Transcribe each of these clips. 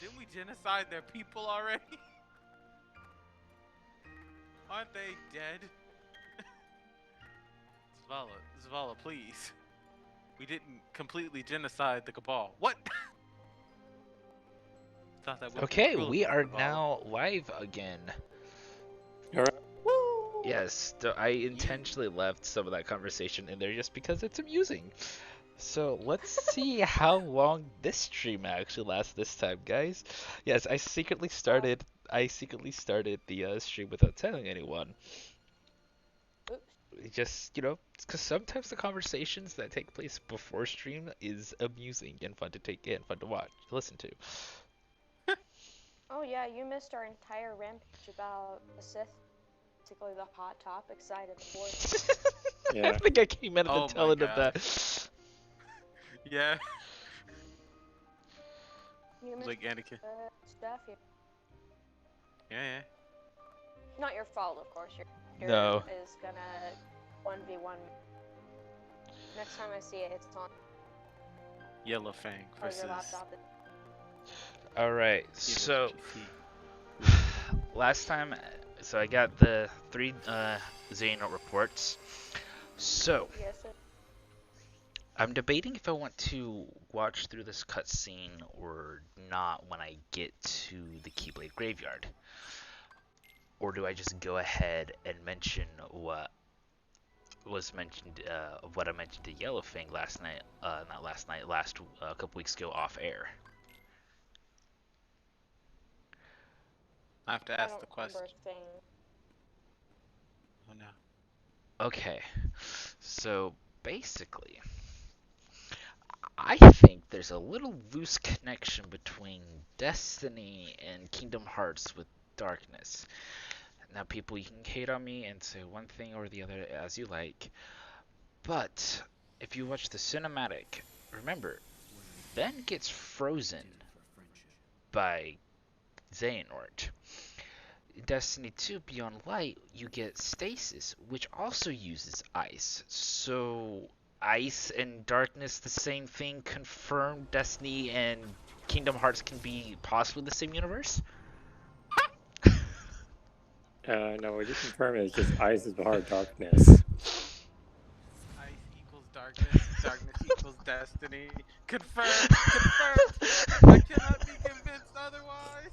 Didn't we genocide their people already? Aren't they dead? Zavala, Zavala, please. We didn't completely genocide the Cabal. What? Thought that would be Okay, cruel of we us, are Zavala. now live again. Alright. Woo! Yes, I Yeah. intentionally left some of that conversation in there just because it's amusing. So let's see how long this stream actually lasts this time, guys. Yes, I secretly started the stream without telling anyone. Oops. Just, because sometimes the conversations that take place before stream is amusing and fun to take in, fun to watch, listen to. Oh yeah, you missed our entire rampage about the Sith. Basically the hot topic side of the Force. I Yeah. think I came in at the Oh tail my end of god. that. Yeah. You missed Like Anakin. stuff here. Yeah. Not your fault, of course. Your No. is gonna 1v1. Next time I see it, it's on Yellow Fang versus. your laptop. Alright, Either so GT. last time, I got the 3 Xehanort reports. So, Yes, sir. I'm debating if I want to watch through this cutscene or not when I get to the Keyblade Graveyard. Or do I just go ahead and mention what was mentioned, what I mentioned to Yellowfang last night, not last night, a couple weeks ago off air? I have to I ask don't the remember question. a thing. Oh no. Okay, so basically, I think there's a little loose connection between Destiny and Kingdom Hearts with Darkness. Now, people, you can hate on me and say one thing or the other as you like, but if you watch the cinematic, remember, Ben gets frozen by Xehanort. In Destiny 2 Beyond Light, you get Stasis, which also uses ice. So, ice and darkness, the same thing, confirmed Destiny and Kingdom Hearts can be possibly the same universe? No, what you confirm is just ice is hard darkness. Ice equals darkness. Darkness equals destiny. Confirmed. Confirmed. I cannot be convinced otherwise.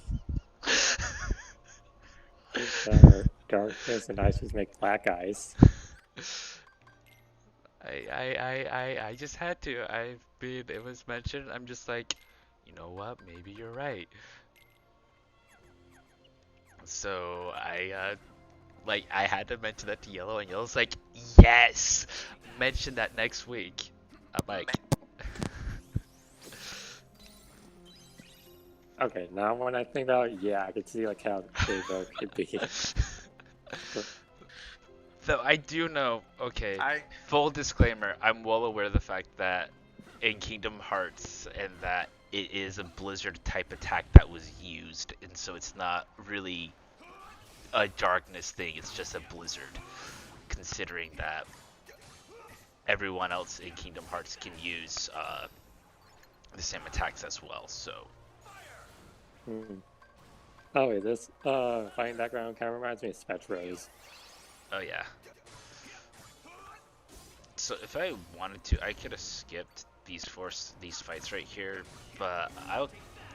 Darkness and ice just make black ice. I just had to. I mean, it was mentioned. I'm just like, you know what? Maybe you're right. So I had to mention that to Yellow, and Yellow's like, yes, mention that next week. I'm like, Okay, now when I think about it, yeah, I can see like how they both could be. though I do know. Okay, I full disclaimer. I'm well aware of the fact that in Kingdom Hearts, and that it is a Blizzard type attack that was used, and so it's not really a darkness thing. It's just a Blizzard, considering that everyone else in Kingdom Hearts can use the same attacks as well. So. Oh wait, this fighting background kind of reminds me of Spectros. Oh yeah. So if I wanted to, I could have skipped these fights right here, but I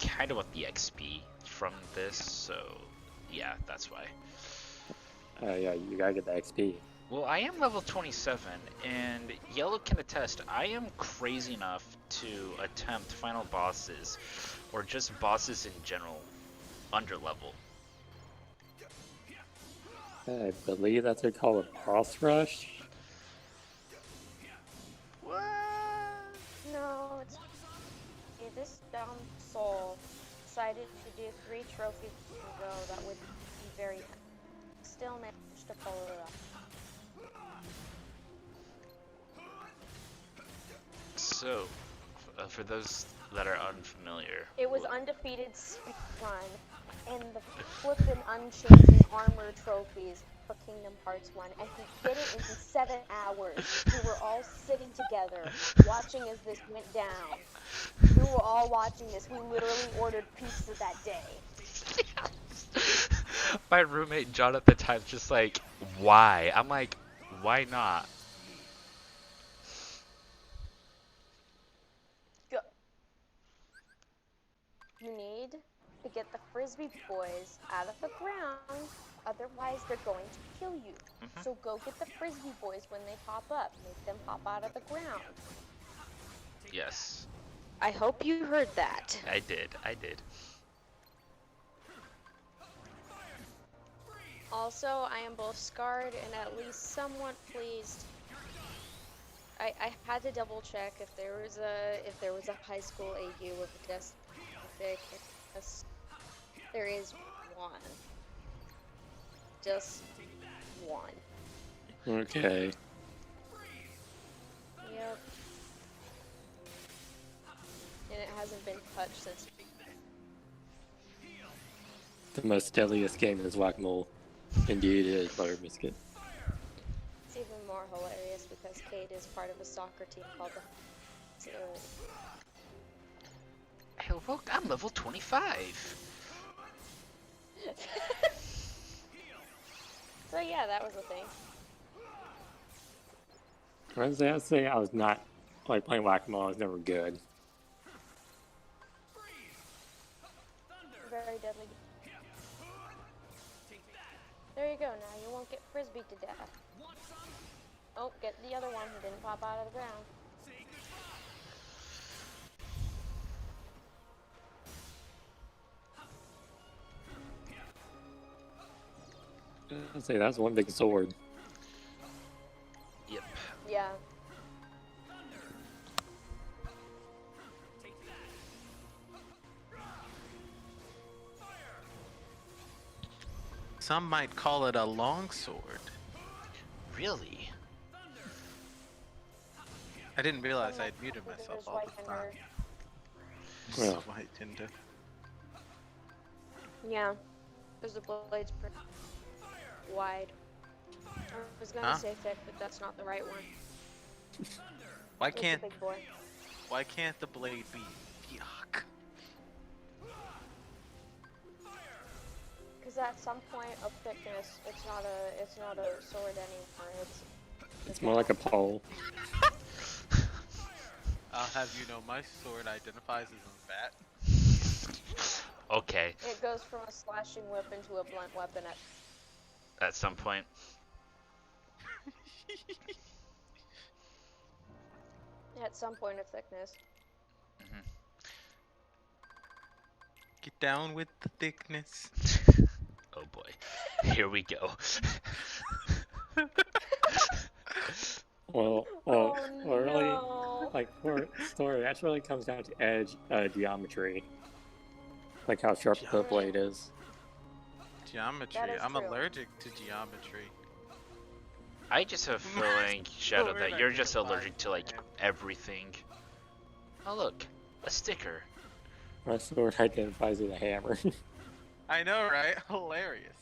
kind of want the XP from this, so yeah, that's why. Yeah, you gotta get the XP. Well, I am level 27, and Yellow can attest, I am crazy enough to attempt final bosses, or just bosses in general, under level. I believe that's what they call a boss rush. What? No, it's this dumb soul decided to do 3 trophies in a row. That would be very happy. Still managed to pull it off. So, for those that are unfamiliar. It was undefeated speedrun, and the flippin' unchanging armor trophies for Kingdom Hearts 1, and he did it in 7 hours. We were all sitting together, watching as this went down. We were all watching this. We literally ordered pizza that day. My roommate John at the time's just like, why? I'm like, why not? Go. You need to get the Frisbee boys out of the ground, otherwise they're going to kill you. So go get the Frisbee boys when they pop up. Make them pop out of the ground. Yes, I hope you heard that. I did. Also, I am both scarred and at least somewhat pleased. I had to double check if there was a high school AU with a desk pick. There is one. Just one. Okay. Yep. And it hasn't been touched since. The most deadliest game is Whack-A-Mole. Indeed, it is Butter Biscuit. It's even more hilarious because Kate is part of a soccer team called the. Hey, look, I'm level 25. So yeah, that was a thing. I'd say I was not like playing Whack-A-Mole. I was never good. Very deadly. There you go. Now you won't get frisbeed to death. Oh, get the other one who didn't pop out of the ground. I'd say that's one big sword. Yep. Yeah. Some might call it a longsword. Really? I didn't realize I'd muted myself all the time. Yeah. White Tinder. Yeah. Because the blade's pretty wide. I was gonna say thick, but that's not the right one. Why It's a can't big boy. the blade be yuck? Because at some point of thickness, it's not a sword anymore. It's more like a pole. I'll have you know my sword identifies as a bat. Okay, It goes from a slashing weapon to a blunt weapon at some point. at some point of thickness. Get down with the thickness. Oh boy, here we go. Well, Oh, really, no. like for story, that really comes down to edge geometry, like how sharp the blade is. Geometry. That is I'm true. allergic to geometry. I just have a feeling, Shadow, Sword that you're just identifies allergic to like as a hammer. everything. Oh look, a sticker. My sword identifies as a hammer. I know, right? Hilarious.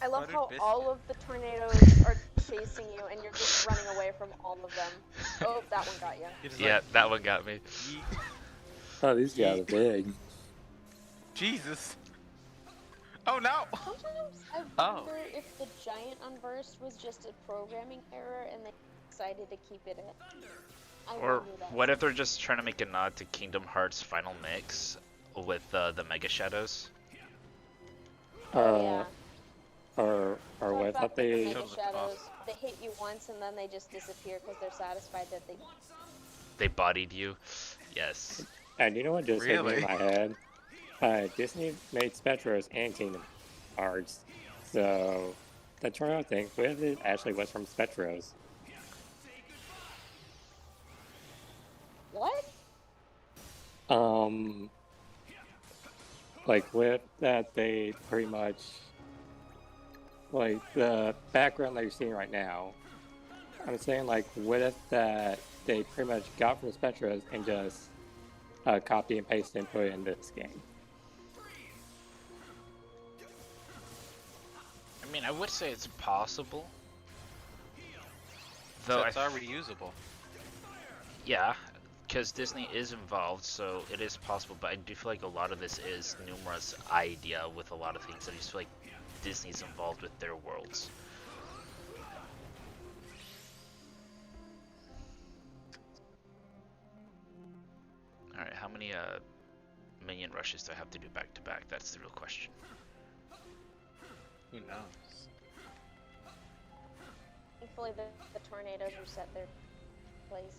I love Buttered how biscuit. all of the tornadoes are chasing you and you're just running away from all of them. Oh, that one got you. You're just Yeah, like, that one got me. yeet. Oh, these guys are big. Jesus. Oh no! Sometimes I Oh. wonder if the giant unburst was just a programming error and they decided to keep it in. I Or wonder that. what if they're just trying to make a nod to Kingdom Hearts Final Mix with the Mega Shadows? Oh, yeah. Or So what in if fact, they the Mega Shows the Shadows, cost. they hit you once and then they just disappear because they're satisfied that they. They bodied you? Yes. And you know what just hit me in Really? my head? Disney made Spectros and Kingdom Hearts. So, the tornado thing, what if it actually was from Spectros? What? Like, with that they pretty much, like, the background that you're seeing right now, I'm saying, like, what if that they pretty much got from Spectros and just copy and paste and put in this game. I mean, I would say it's possible. Though Sets are reusable. yeah, because Disney is involved, so it is possible. But I do feel like a lot of this is numerous idea with a lot of things. I just feel like Disney's involved with their worlds. All right, how many minion rushes do I have to do back to back? That's the real question. Who knows? Thankfully, the tornadoes reset their place.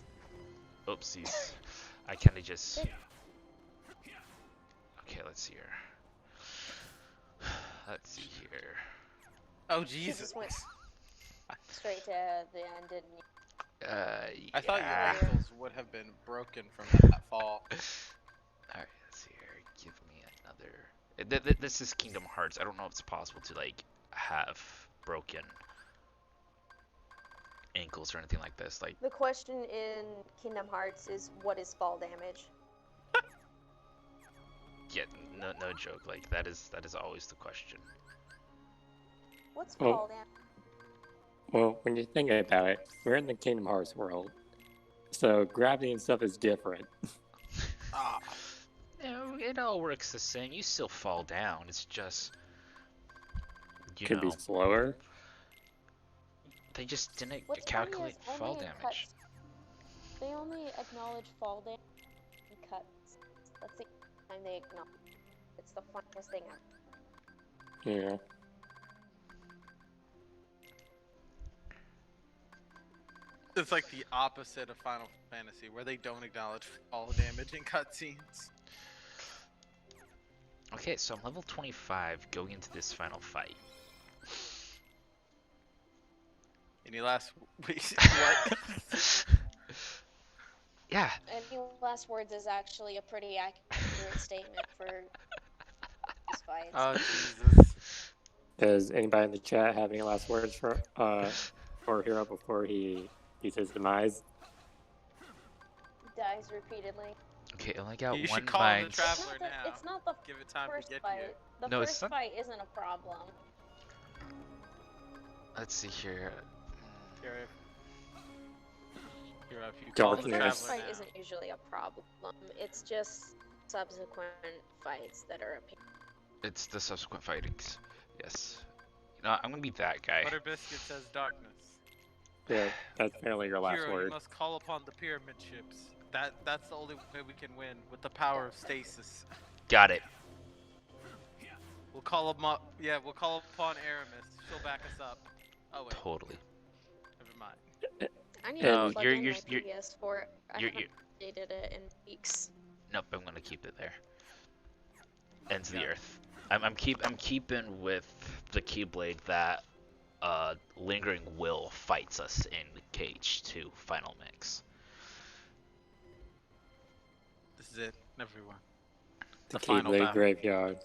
Oopsies. I kind of just... Okay, let's see here. Let's see here. Oh You Jesus! just went straight to the end, didn't you? Yeah. I thought your ankles would have been broken from that fall. Alright, let's see here. Give me another... This is Kingdom Hearts. I don't know if it's possible to, like, have broken ankles or anything like this. Like, The question in Kingdom Hearts is, what is fall damage? yeah, no joke. Like, that is always the question. What's Oh. fall damage? Well, when you think about it, we're in the Kingdom Hearts world, so gravity and stuff is different. Ah, It all works the same. You still fall down. It's just, you Could know, be slower. they just didn't What's calculate funny is fall only in damage. cuts, they only acknowledge fall damage in cuts. That's the only time they acknowledge. It's the funniest thing ever. Yeah. it's like the opposite of Final Fantasy, where they don't acknowledge all damage in cutscenes. Okay, so I'm level 25 going into this final fight. Any last weeks? What? Yeah. Any last words is actually a pretty accurate statement for these fights. Oh Jesus! Does anybody in the chat have any last words for Hero before he meets his demise? Dies repeatedly. Okay, I only got You one should call him the mind. Traveler now. It's not the Give it time first to get fight. here. The No, it's first not- fight isn't a problem. Let's see here. Here, if you call the The Darkness. first Traveler fight now. isn't usually a problem. It's just subsequent fights that are a pain. It's the subsequent fightings. Yes. You know, I'm gonna be that guy. Butter Biscuit says darkness. Yeah, that's apparently your last Hero, you word. must call upon the pyramid ships. That's the only way we can win, with the power of stasis. Got it. We'll call them up. Yeah, we'll call upon Aramis. She'll back us up. Oh wait, Totally. never mind. I need No, to plug you're- in you're- my you're- PS4. I you're- haven't updated it in weeks. Nope, I'm gonna keep it there. Ends of the Yeah. earth. I'm keeping with the Keyblade that Lingering Will fights us in the Cage 2 final mix. This is it, everyone. The final Keyblade battle. Graveyard.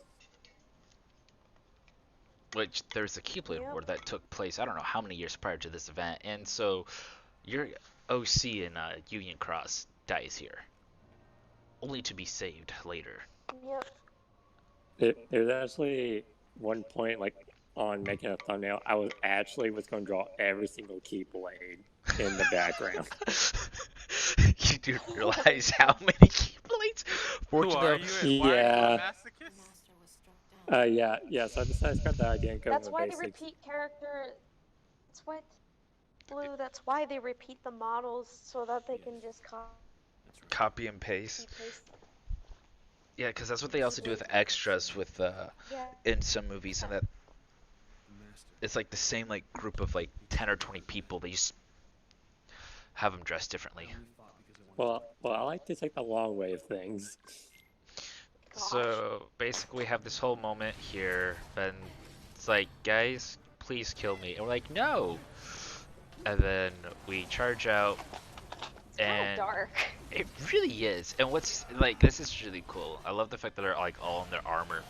Which there's a Keyblade Yep. War that took place I don't know how many years prior to this event, and so your OC in Union Cross dies here, only to be saved later. Yep. There's actually one point, like, on making a thumbnail, I was going to draw every single Keyblade in the background. You do realize how many Keyblades? Who are Fortunately, you? And why are you Yeah. a masochist? Yeah, so I decided to scrap that idea and go That's with why they basics. repeat character. That's what. Blue. That's why they repeat the models so that they can just copy and paste. paste. Yeah, because that's what they also do with extras with Yeah. in some movies, and that it's like the same like group of like 10 or 20 people. They just have them dressed differently. Well, I like to take the long way of things. So basically, we have this whole moment here, and it's like, guys, please kill me. And we're like, no. And then we charge out, It's kind and of dark. it really is. And what's like, this is really cool. I love the fact that they're like all in their armor.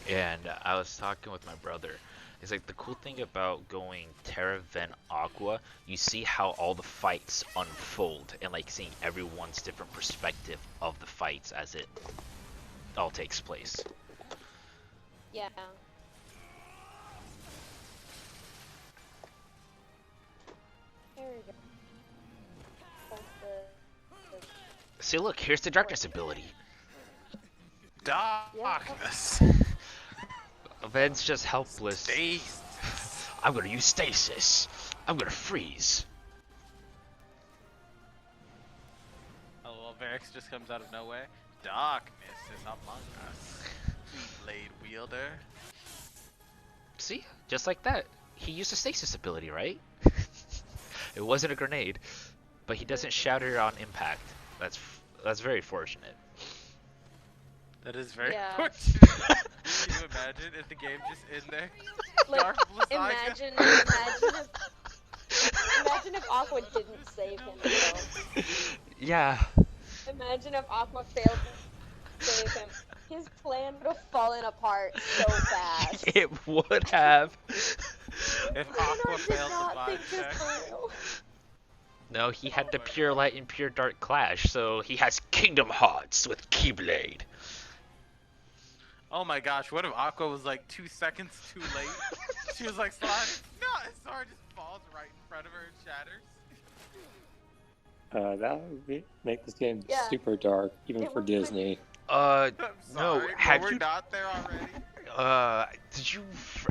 And I was talking with my brother, It's like the cool thing about going Terra then Aqua, you see how all the fights unfold and like seeing everyone's different perspective of the fights as it all takes place. Yeah. There we go. Hold the See, look, here's the darkness ability. Darkness. Ven's just helpless. Stasis. I'm gonna use stasis. I'm gonna freeze. Oh, well, Varix just comes out of nowhere. Darkness is among us. Blade wielder. See? Just like that. He used a stasis ability, right? It wasn't a grenade. But he doesn't shatter on impact. That's very fortunate. That is very Yeah. fortunate. Can you imagine if the game just in there? Like, Dark Messiah. imagine if Aqua didn't save him though. Yeah. Imagine if Aqua failed to save him. His plan would have fallen apart so fast. It would have. If I Aqua did failed not the think vibe this check. through. No, he had the pure light and pure dark clash, so he has Kingdom Hearts with Keyblade. Oh my gosh, what if Aqua was like 2 seconds too late? She was like sliding. No, his sword just falls right in front of her and shatters. That would make this game Yeah. super dark, even It for was like- Disney. I'm No, sorry, have we're you not there already.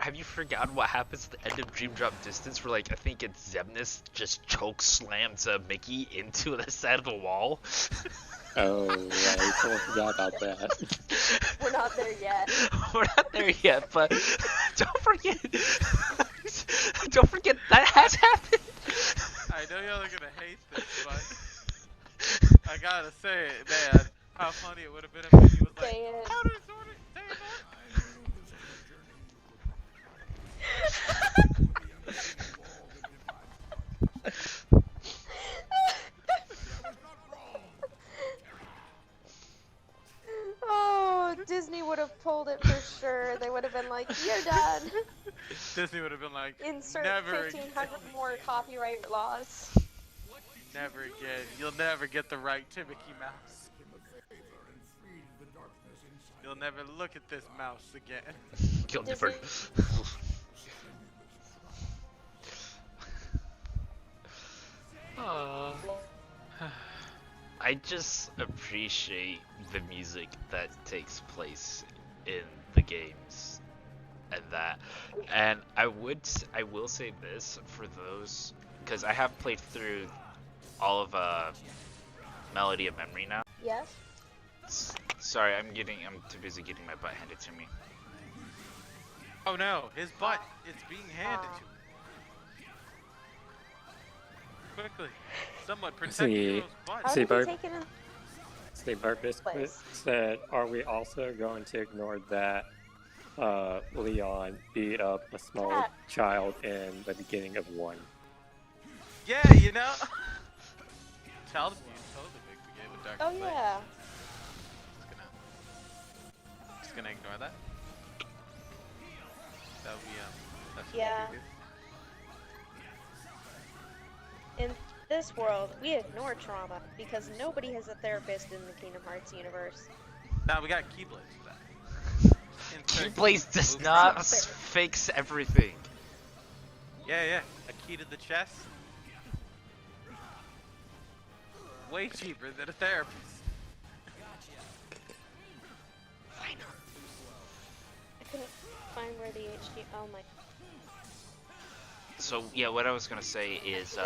have you forgotten what happens at the end of Dream Drop Distance where, like, I think it's Zemnis just choke slams Mickey into the side of the wall? Oh, right. I totally forgot about that. We're not there yet. We're not there yet, but don't forget, don't forget that has happened. I know y'all are gonna hate this, but I gotta say it, man. How funny it would have been if Mickey was like, Say it. how does Sword say Oh, Disney would have pulled it for sure. They would have been like, "You're done." Disney would have been like, Insert never 1,500 more copyright laws. never again. You'll never get the right to Mickey Mouse. You'll never look at this mouse again. Kill Disney- different. I just appreciate the music that takes place in the games, and I will say this for those, because I have played through all of Melody of Memory now. Yes. Sorry, I'm too busy getting my butt handed to me. Oh no, his butt, it's being handed to him. Quickly, someone protect See. Hero's butt. How See, did he Barb- take it in? Steve Burpus Place. said, are we also going to ignore that Leon beat up a small That- child in the beginning of 1? Yeah, you know. Child abuse totally makes the game a dark Oh place. yeah. Just gonna ignore that. That would be that's what Yeah. we do. In this world, we ignore trauma because nobody has a therapist in the Kingdom Hearts universe. Now we got Keyblades for that. Insert Keyblade does move not Fair. fix everything. Yeah, a key to the chest. Way cheaper than a therapist. I couldn't find where the HD. Oh my. So yeah, what I was gonna say is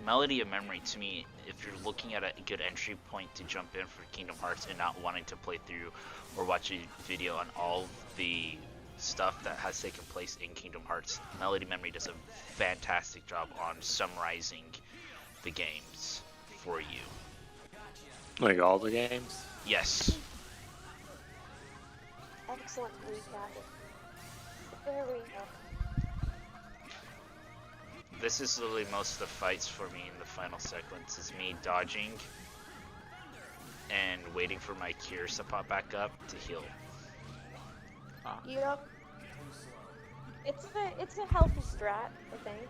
Melody of Memory, to me, if you're looking at a good entry point to jump in for Kingdom Hearts and not wanting to play through or watch a video on all the stuff that has taken place in Kingdom Hearts, Melody of Memory does a fantastic job on summarizing the games for you. Like all the games? Yes. Excellent recap. There we go. This is literally most of the fights for me in the final sequence. Is me dodging and waiting for my cures to pop back up to heal. Yep. It's a healthy strat, I think.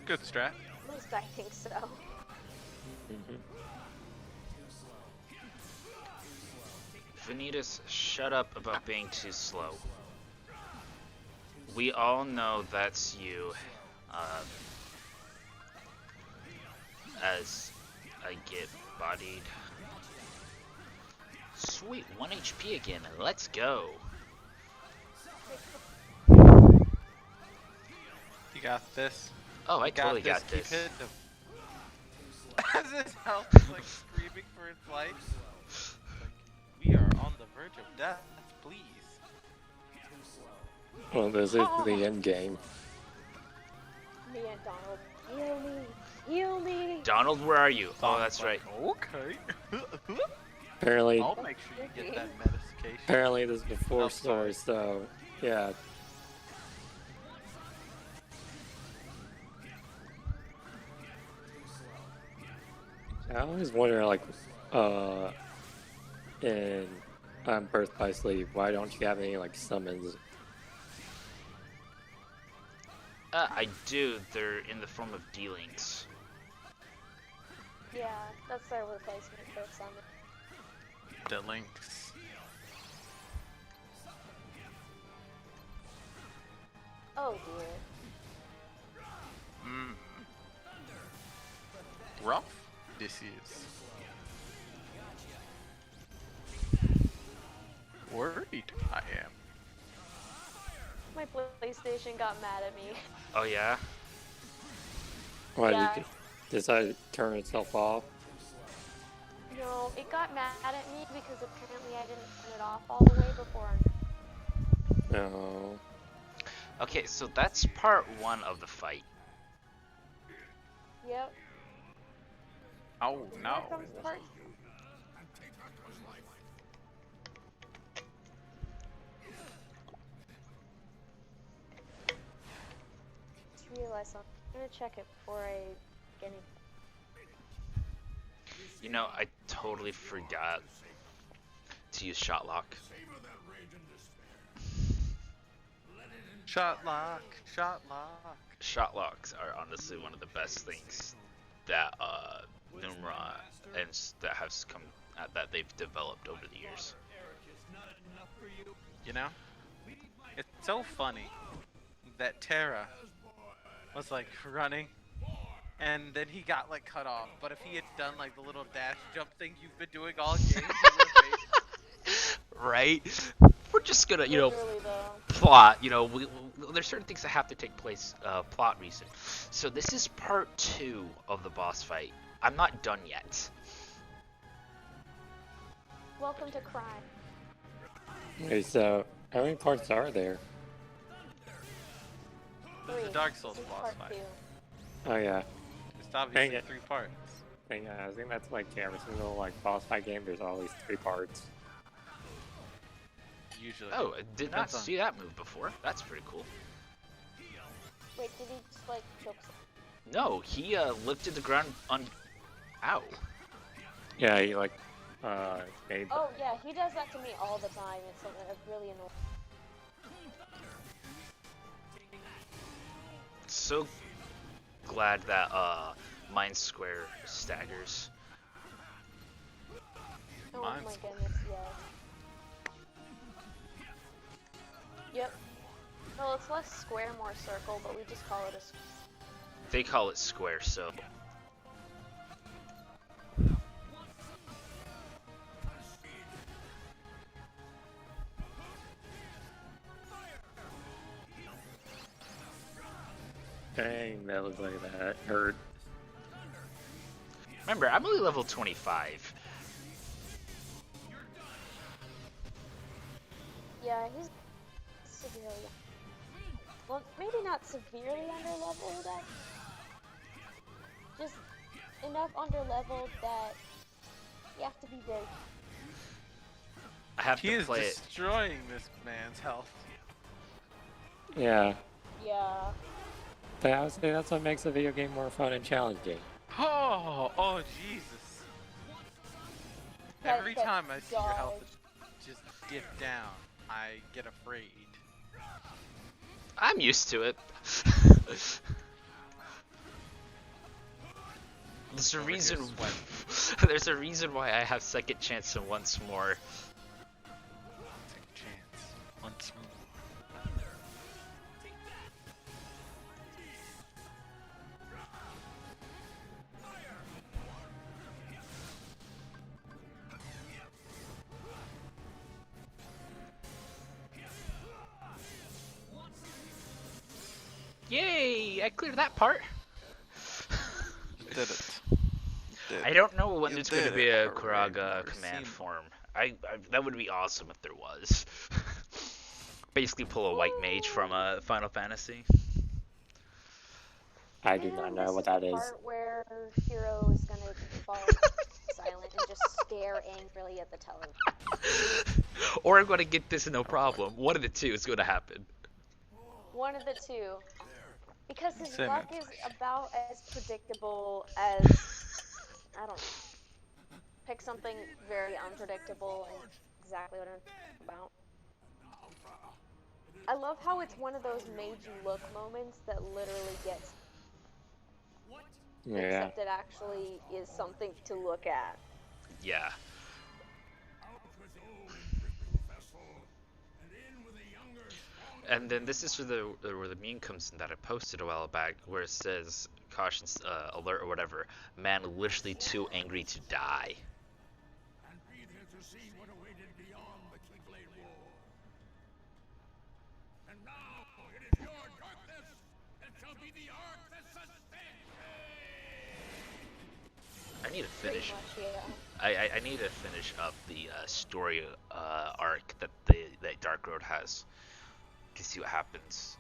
Good strat. At least I think so. Mhm. Vanitas, shut up about being too slow. We all know that's you. As I get bodied. Sweet, 1 HP again. Let's go. You got this. Oh, I You totally got Keep this. hitting him. As his health is like screaming for its life. Like, we are on the verge of death. Please. Well, this is the end game. Me and Donald. Heal me! Heal me! Donald, where are you? Oh, Sounds that's right. like, Okay. Apparently, I'll make sure you get that medication. apparently this is before Oh, sorry. stores, so yeah. I always wonder, like, in Birth by Sleep, why don't you have any like summons? I do. They're in the form of D-Links. Yeah, that's their replacement for summon. The links. Oh dear. Rough this is. Worried I am. My PlayStation got mad at me. Oh, yeah? Why Yeah. did you decide to turn itself off? No, it got mad at me because apparently I didn't turn it off all the way before. No. Okay, so that's part 1 of the fight. Yep. Oh no. Here comes part. Just realized something. I'm gonna check it before I get any. You know, I totally forgot to use shot lock. Shot lock. Shot lock. Shot locks are honestly one of the best things that Numra and that has come that they've developed over the years. You know? It's so funny that Terra was like running and then he got like cut off. But if he had done like the little dash jump thing you've been doing all game, he would have made. Right? We're just gonna, Literally though. plot. There's certain things that have to take place, plot reason. So this is part 2 of the boss fight. I'm not done yet. Welcome to crime. Okay, so how many parts are there? Three. The Dark Souls This is boss part fight. 2. Oh yeah. It's obviously Dang it. 3 parts. And yeah, I think that's like every single like boss fight game. There's always 3 parts. Usually. Oh, I did not Depends on- see that move before. That's pretty cool. Wait, did he just like choke? No, he lifted the ground on. Ow. Yeah, he like made. Oh yeah, he does that to me all the time. It's really annoying. So glad that Mind Square staggers. Oh Mine's- my goodness, yes. Yep. Well, it's less square, more circle, but we just call it a. They call it square, so. Dang, that looks like that hurt. Remember, I'm only level 25. Yeah, he's severely. Well, maybe not severely underleveled, just enough underleveled that you have to be very. I have He to is play it. destroying this man's health. Yeah, Yeah. but I would say that's what makes a video game more fun and challenging. Oh, Jesus. Every That time I see your health dodge. just dip down, I get afraid. I'm used to it. There's a Over here reason. sweating. There's a reason why I have second chance and once more. Second chance. Once more. Yay! I cleared that part. You did it. You did I don't know when You there's going to did be it. a Hooray, Kuraga never command seen- form. That would be awesome if there was. Basically pull a white mage from Final Fantasy. I do not And know this what is that the is. part where Hero is gonna fall silent and just stare angrily at the television. Or I'm going to get this no problem. One of the two is going to happen. One of the two. Because his Same luck here. is about as predictable as, I don't know, pick something very unpredictable and exactly what I'm talking about. I love how it's one of those made you look moments that literally gets, Yeah. except it actually is something to look at. Yeah. And then this is where the meme comes in that I posted a while back, where it says caution alert or whatever. Man, literally too angry to die. And be there to see what awaited beyond the Keyblade Wall. And now it is your darkness that shall be the arc that sustains me. I need to Pretty finish. much, yeah. I need to finish up the story arc that that Dark Road has to see what happens.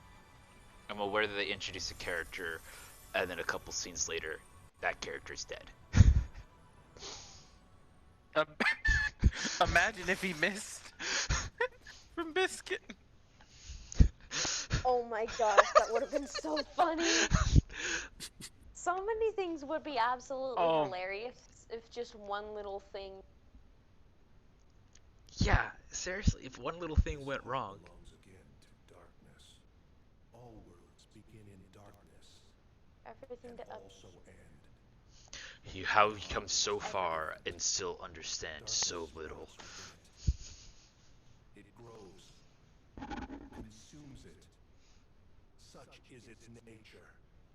I'm aware that they introduce a character, and then a couple scenes later, that character's dead. Imagine if he missed from Biscuit. Oh my gosh, that would have been so funny. So many things would be absolutely Oh. hilarious if just one little thing. Yeah, seriously, if one little thing went wrong. Belongs again to darkness. All worlds begin in darkness Everything and to also end. How he comes so far and still understands so little. It grows, consumes it. Such is its nature.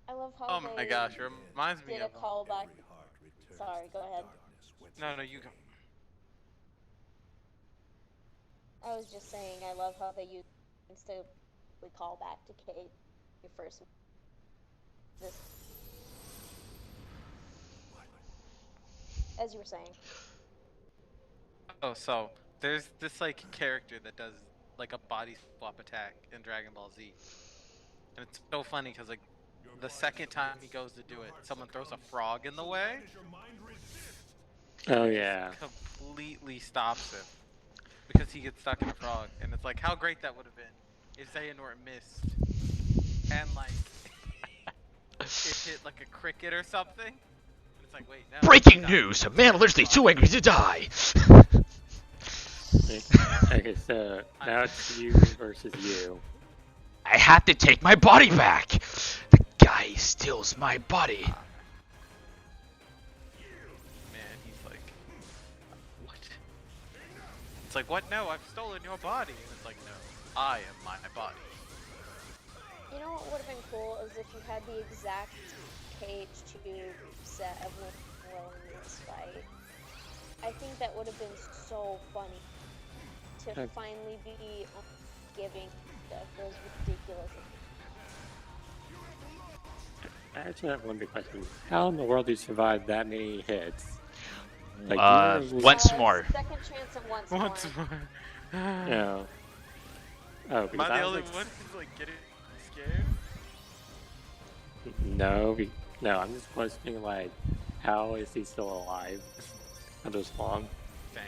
I love how Oh they my gosh, it reminds me did a of. callback. Every heart returns Sorry, to go the ahead. darkness whence No, it no, you go. came. I was just saying, I love how they use things to call back to Kate. Your first. This. As you were saying. Oh, so there's this like character that does like a body swap attack in Dragon Ball Z, and it's so funny because like the second time he goes to do it, someone throws a frog in the way, Oh yeah. completely stops him because he gets stuck in a frog, and it's like how great that would have been if Xehanort missed and like it hit like a cricket or something. And it's like wait, no. Breaking no. news! A man literally too angry to die! Okay, so now it's you versus you. I had to take my body back! The guy steals my body. Man, he's like, what? It's like, what? No, I've stolen your body. And it's like, no, I am my body. You know what would have been cool is if you had the exact KH2 set of Will in this fight. I think that would have been so funny to Okay. finally be giving stuff those ridiculous. I actually have one big question. How in the world do you survive that many hits? Like, Once more. Second chance and once, Once more. more. No. Oh, Am because I the I only was one who's like getting scared? No, no, I'm just questioning, like, how is he still alive for this long? Same.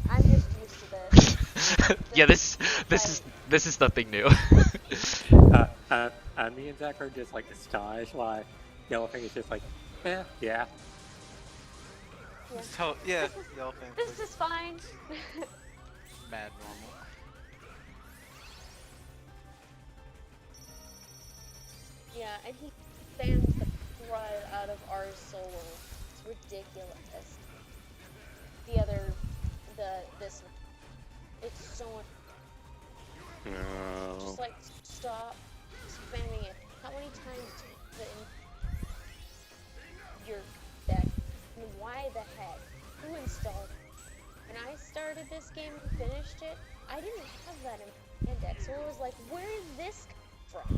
I'm just used to this. Yeah, this is nothing new. Me and Zach are just, like, astonished why Yellowfang is just like, yeah. Yeah. So, yeah, the elephant This was is fine. mad normal. and he spams the crud out of our solo. It's ridiculous. This, it's so. No. Just like stop spamming it. How many times do you put in your deck? And why the heck? Who installed it? When I started this game and finished it, I didn't have that in my index, so it was like, where is this from?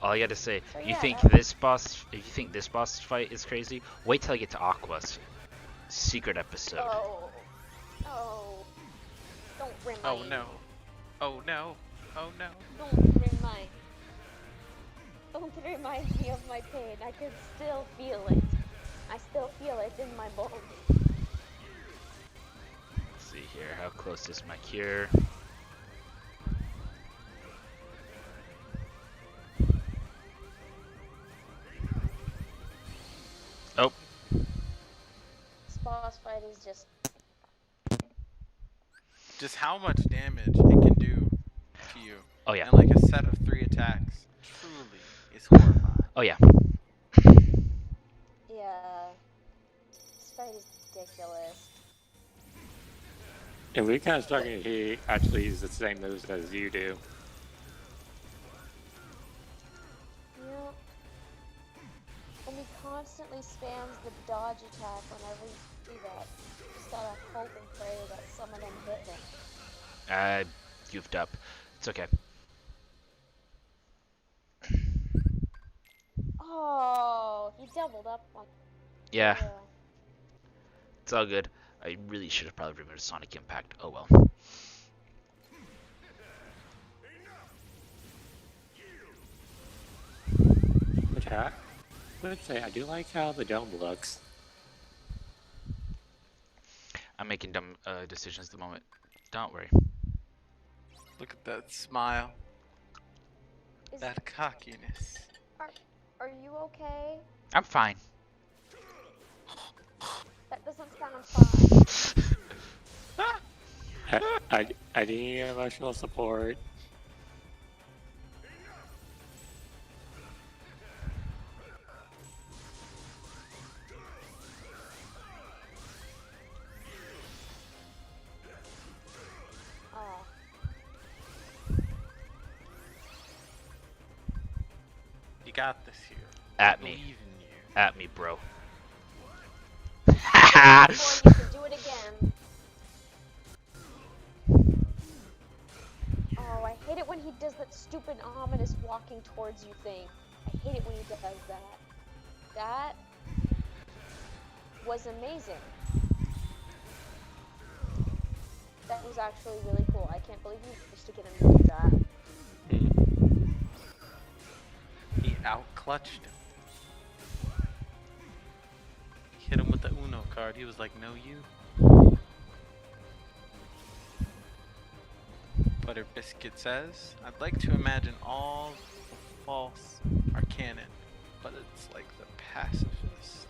All I gotta say, So you yeah, think that this boss? If you think this boss fight is crazy, wait till I get to Aqua's secret episode. Oh, don't remind Oh me. no. Oh no. Oh no. Don't remind me of my pain. I can still feel it. I still feel it in my bones. Let's see here, how close is my cure? Oh, This boss fight is just. Just how much damage it can do to you. oh yeah, And like a set of 3 attacks truly is horrifying. oh yeah. Yeah. This fight is ridiculous. And we kind of struggling. He actually uses the same moves as you do. Yep. And he constantly spams the dodge attack whenever you do that. Just gotta hope and pray that some of them hit him. I goofed up. It's okay. Oh, he doubled up on. Yeah, Yeah. it's all good. I really should have probably removed Sonic Impact. Oh well. Which I would say I do like how the dome looks. I'm making dumb decisions at the moment. Don't worry. Look at that smile. Is, That cockiness. are you okay? I'm fine. That doesn't sound fine. I need emotional support. Oh. You got this, Hugh. At I me. believe in you. At me, bro. Boy, you can do it again. Oh, I hate it when he does that stupid ominous walking towards you thing. I hate it when he does that. That was amazing. That was actually really cool. I can't believe you managed to get him to do that. He outclutched him. He hit him with the Uno card. He was like, no you. Butter Biscuit says, I'd like to imagine all the false are canon, but it's like the pacifist.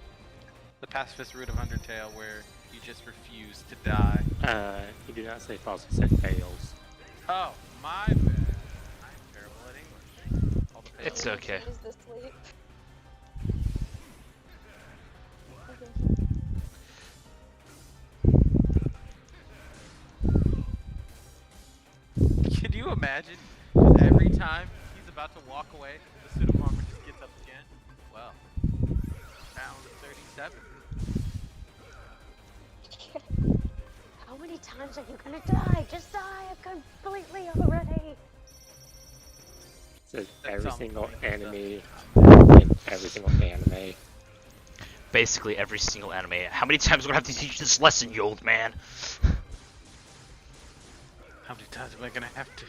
The pacifist route of Undertale where you just refuse to die. You do not say false, you said fails. Oh, my bad. I'm terrible at English. All the fails. It's okay. Is this sleep? Can you imagine? Just every time he's about to walk away, the pseudo farmer just gets up again. Well, round 37. How many times are you gonna die? Just die completely already. Says At every some single point, enemy in every single anime. Basically every single anime. How many times am I gonna have to teach this lesson, you old man? How many times am I gonna have to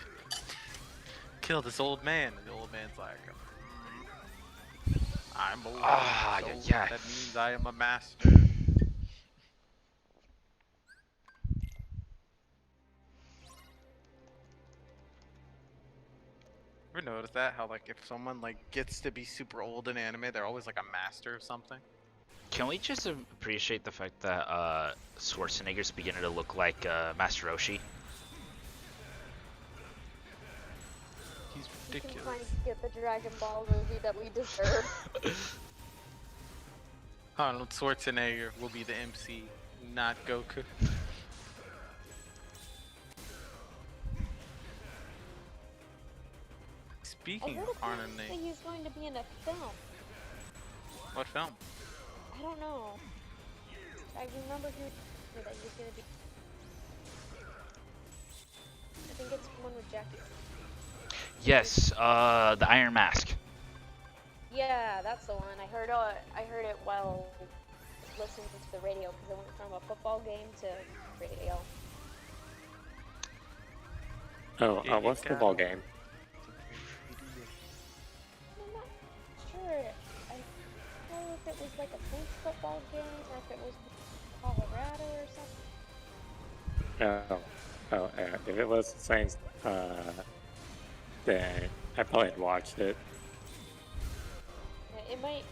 kill this old man? And the old man's like, I'm old. Ah, so yeah. That means I am a master. Ever notice that? How like if someone like gets to be super old in anime, they're always like a master of something. Can we just appreciate the fact that Schwarzenegger's beginning to look like Master Roshi? He's You can ridiculous. finally get the Dragon Ball movie that we deserve. Arnold Schwarzenegger will be the MC, not Goku. I Speaking heard of Arnold, apparently he's going to be in a film. what film? I don't know. I remember hearing that he was going to be. I think it's one with Jackie. Yes, the Iron Mask. Yeah, that's the one. I heard it while listening to the radio because I went from a football game to radio. Oh, Yeah, what's you the got ball it. game? I'm not sure. I don't know if it was like a Saints football game or if it was Colorado or something. If it was the Saints, then I probably had watched it. Yeah, it might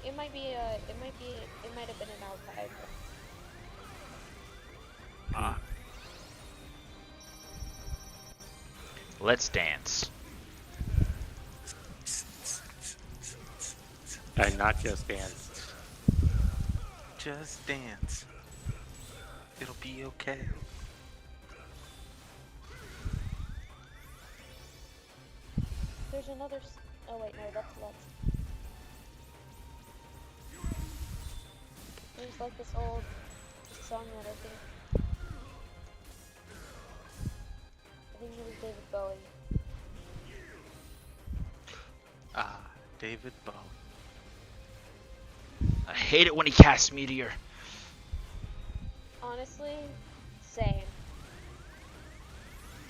have been an archive. Let's dance. And not just dance. Just dance. It'll be okay. There's another. Oh wait, no, that's Let's. There's like this old song that I think it was David Bowie. Ah, David Bowie. I hate it when he casts Meteor. Honestly, same.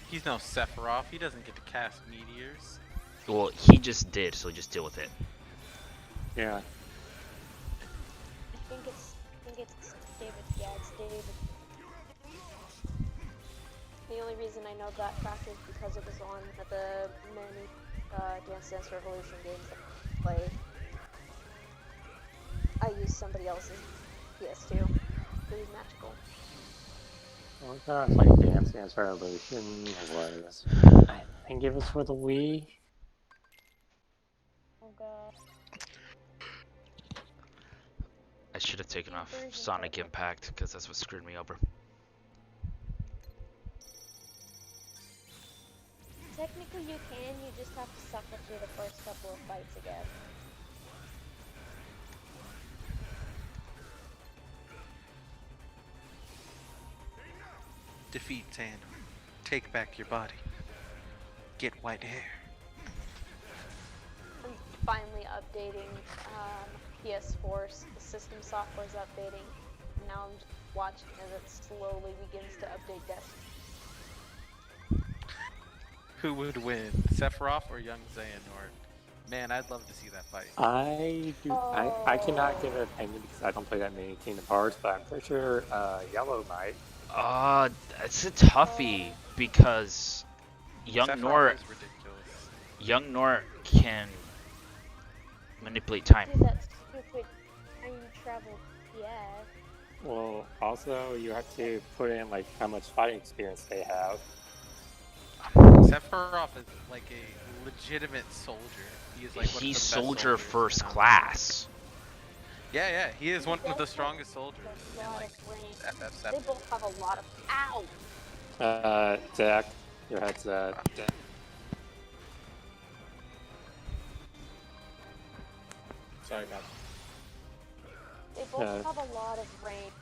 He's no Sephiroth. He doesn't get to cast meteors. Well, he just did, so just deal with it. Yeah. I think it's David. Yeah, it's David. The only reason I know that fact is because it was on the many Dance Dance Revolution games that I played. I used somebody else's PS2. It was magical. Well, it's not like Dance Dance Revolution was. I think it was for the Wii. Oh god. I should have taken off Version Sonic purple. Impact, because that's what screwed me over. Technically you can, you just have to suffer through the first couple of fights again. Defeat Xander. Take back your body. Get white hair. I'm finally updating PS4's system software's updating. Now I'm just watching as it slowly begins to update Destiny. Who would win, Sephiroth or young Xehanort? Man, I'd love to see that fight. I cannot give an opinion because I don't play that many Kingdom Hearts, but I'm pretty sure Yellow might. It's a toughie, because Sephiroth is ridiculous. Young Nort can manipulate time. Do that stupid time travel, yeah. Well, also you have to put in like how much fighting experience they have. Sephiroth is like a legitimate soldier. He is like one of the He's best soldier soldiers first around. class. Yeah, he is one of the strongest soldiers A in lot like of range. FF7. They both have a lot of. Ow! Zach, your headset. Sorry about that. They both have a lot of range,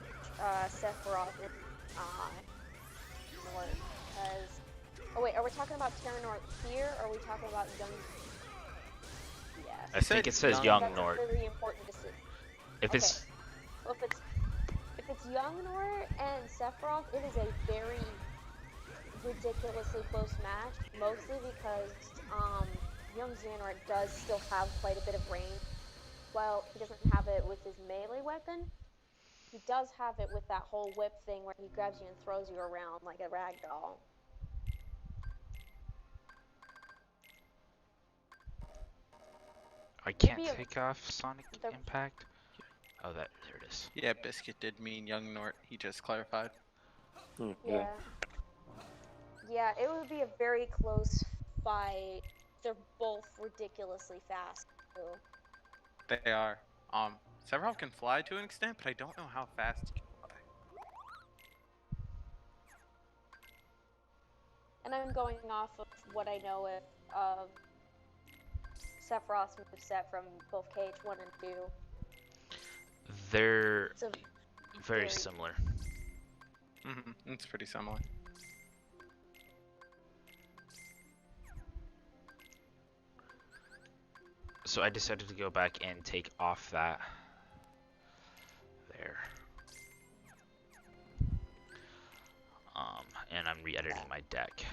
Sephiroth and Nort, because... Oh wait, are we talking about Terra Nort here, or are we talking about young... Yeah. I think it says young That's Nort. very important to see. If it's Well, if it's young Nort and Sephiroth, it is a very ridiculously close match, mostly because young Xehanort does still have quite a bit of range. Well, he doesn't have it with his melee weapon. He does have it with that whole whip thing where he grabs you and throws you around like a rag doll. I can't Maybe a- take off Sonic the- Impact. Oh, there it is. Yeah, Biscuit did mean young Nort. He just clarified. Yeah. Yeah. Yeah, it would be a very close fight. They're both ridiculously fast, too. They are. Sephiroth can fly to an extent, but I don't know how fast he can fly. And I'm going off of what I know of Sephiroth's moveset from both KH1 and 2. They're It's a very similar. It's pretty similar. So I decided to go back and take off that. There. And I'm re-editing my deck.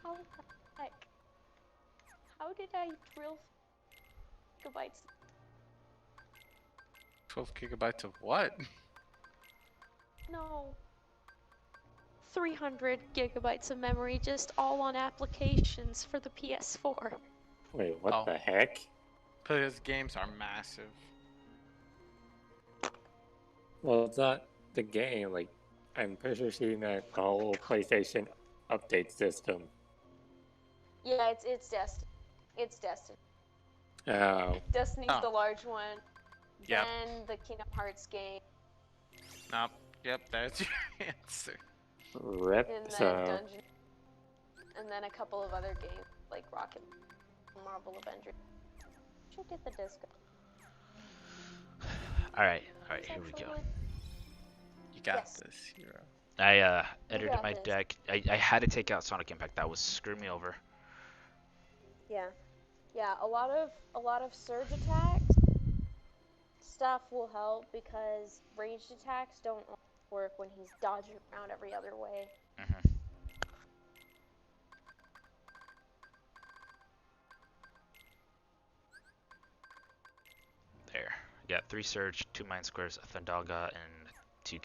How the heck? How did I drill gigabytes? 12 gigabytes of what? No. 300 gigabytes of memory just all on applications for the PS4. Wait, what Oh. the heck? Because games are massive. Well, it's not the game. Like, I'm pretty sure she meant the whole PlayStation update system. Yeah, it's Destiny. It's Destiny. Oh, Destiny's Oh. the large one. Yep. Then the Kingdom Hearts game. Nope. Yep, that's your answer. rip. And then So, Dungeon. And then a couple of other games like Rocket, Marvel Avengers. Should get the disco. Alright, here we go. You got Yes. this, hero. I edited got my this. deck. I had to take out Sonic Impact. That was screw me over. Yeah. Yeah, a lot of surge attacks stuff will help because ranged attacks don't work when he's dodging around every other way. hmm There. Got 3 Surge, 2 Mind Squares, a Thundaga, and 2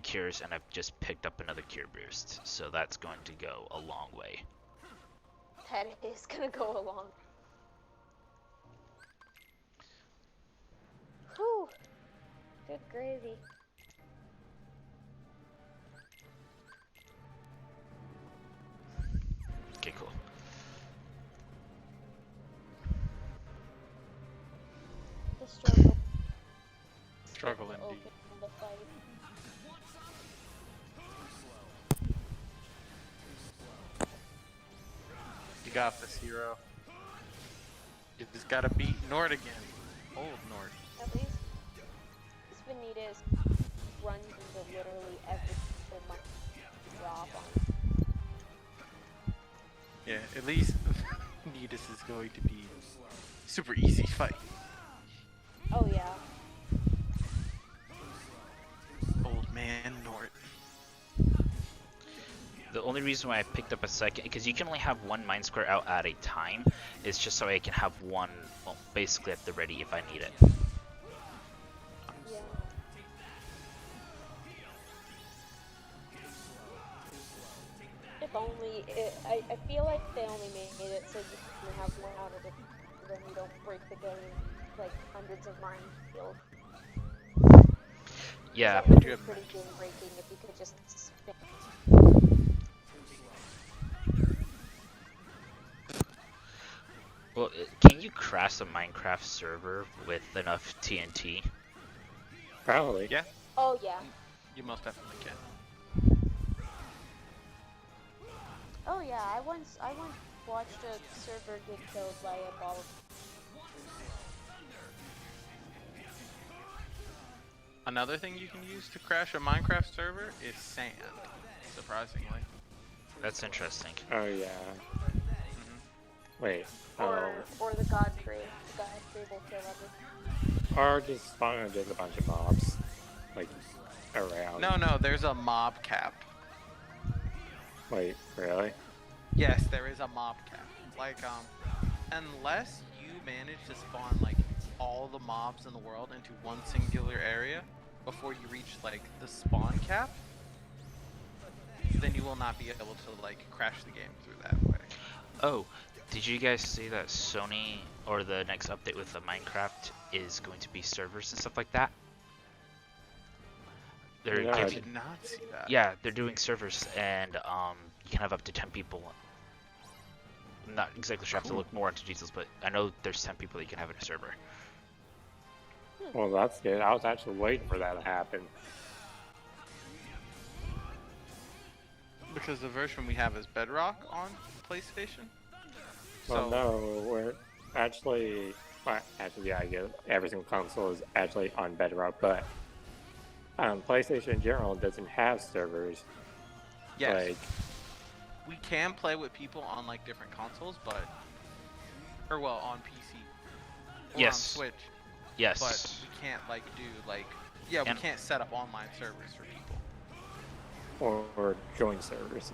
Cures, and I've just picked up another Cure Boost. So that's going to go a long way. That is gonna go along. Whew. Good gravy. Okay, cool. The struggle. Struggle to indeed. open the fight. You got this, hero. You just gotta beat Nord again. Old Nord. At least Vanitas runs into literally every single month drop on. Yeah, at least Nidus is going to be super easy fight. Oh yeah. Old man Nord. The only reason why I picked up a second, because you can only have 1 Mind Square out at a time, is just so I can have one, well, basically at the ready if I need it. Yeah. If only I feel like they only made it so you can have one out of it, then you don't break the game like hundreds of minefield. Yeah, That would be you have pretty game breaking if you could just spin. well, can you crash a Minecraft server with enough TNT? probably. Yeah, Oh yeah. you most definitely can. Oh yeah. I once watched a server get killed by a ball of. Another thing you can use to crash a Minecraft server is sand, surprisingly. That's interesting. Oh, yeah. hmm Wait. Or the God Tree. The God Tree will kill everything. Or just spawn just a bunch of mobs. Like, around. No, there's a mob cap. Wait, really? Yes, there is a mob cap. Like, unless you manage to spawn, like, all the mobs in the world into one singular area before you reach like the spawn cap, then you will not be able to like crash the game through that way. Oh, did you guys see that Sony or the next update with the Minecraft is going to be servers and stuff like that? They're No, I giving, did not see that. yeah, they're doing servers, and you can have up to 10 people. I'm not exactly sure. I have to look more into details, but I know there's 10 people that you can have in a server. Well, that's good. I was actually waiting for that to happen. Because the version we have is Bedrock on PlayStation. Well, no, we're actually, well, actually, yeah, I guess every single console is actually on Bedrock, but PlayStation in general doesn't have servers. Yes, Like, we can play with people on like different consoles, but on PC or Yes. on Switch. Yes. But we can't like do like we And- can't set up online servers for people. or join servers.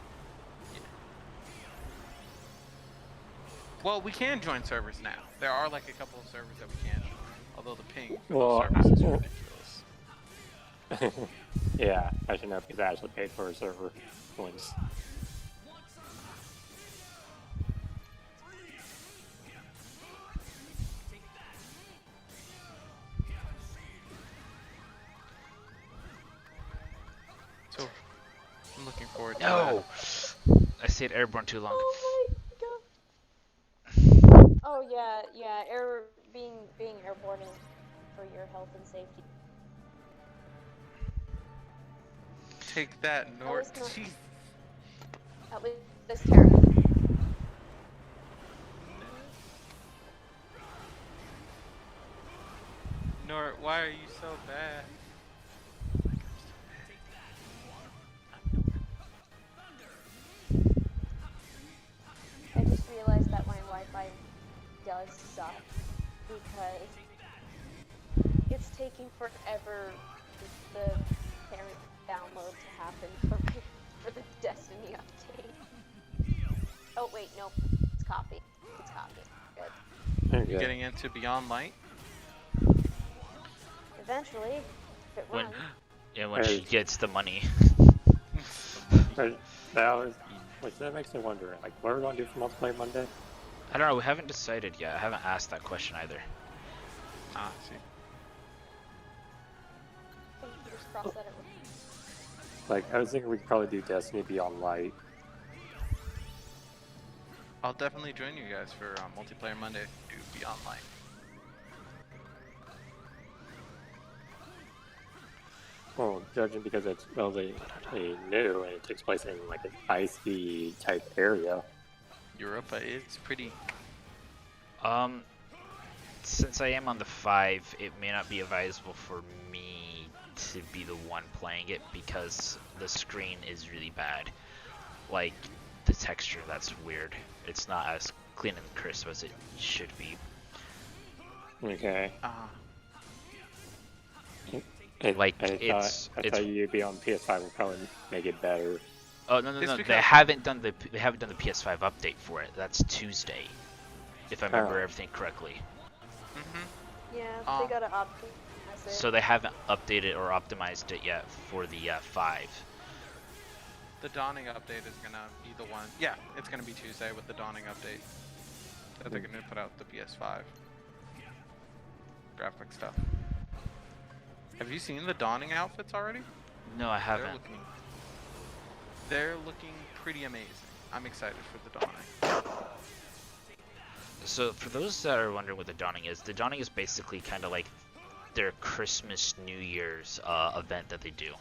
Well, we can join servers now. There are like a couple of servers that we can join, although the ping for Well, those servers is well- ridiculous. Yeah, I should know because I actually paid for a server once. So I'm looking forward to No! I stayed airborne too long. Oh my god. Oh yeah, yeah. Being airborne is for your health and safety. that. Take that, Nort. That was Jeez. At least this Terra. Nort, why are you so bad? I just realized that my Wi-Fi does suck because it's taking forever for the parent download to happen for the Destiny update. Oh wait, no, it's copy. It's copy. Good. Okay. Getting into Beyond Light. Eventually, if it When, runs. yeah, when she gets the money. But that was, which that makes me wonder, like, what are we going to do for multiplayer Monday? I don't know, we haven't decided yet. I haven't asked that question either. Ah, see. Fingers crossed that it runs. Like, I was thinking we could probably do Destiny Beyond Light. I'll definitely join you guys for multiplayer Monday. Do Beyond Light. Well, judging because it's relatively new and it takes place in like an icy type area. Europa is pretty. Since I am on the 5, it may not be advisable for me to be the one playing it because the screen is really bad. Like, the texture, that's weird. It's not as clean and crisp as it should be. Okay. Like, I thought you'd be on PS5 would probably make it better. Oh no no It's no! because- They haven't done the PS5 update for it. That's Tuesday, if I remember Oh. everything correctly. Mm-hmm. Yeah, they gotta optimize it. So they haven't updated or optimized it yet for the 5. The Dawning update is gonna be the one. Yeah, it's gonna be Tuesday with the Dawning update that they're gonna put out the PS5 graphic stuff. Have you seen the Dawning outfits already? No, I haven't. They're looking pretty amazing. I'm excited for the Dawning. So for those that are wondering what the Dawning is basically kind of like their Christmas New Year's event that they do.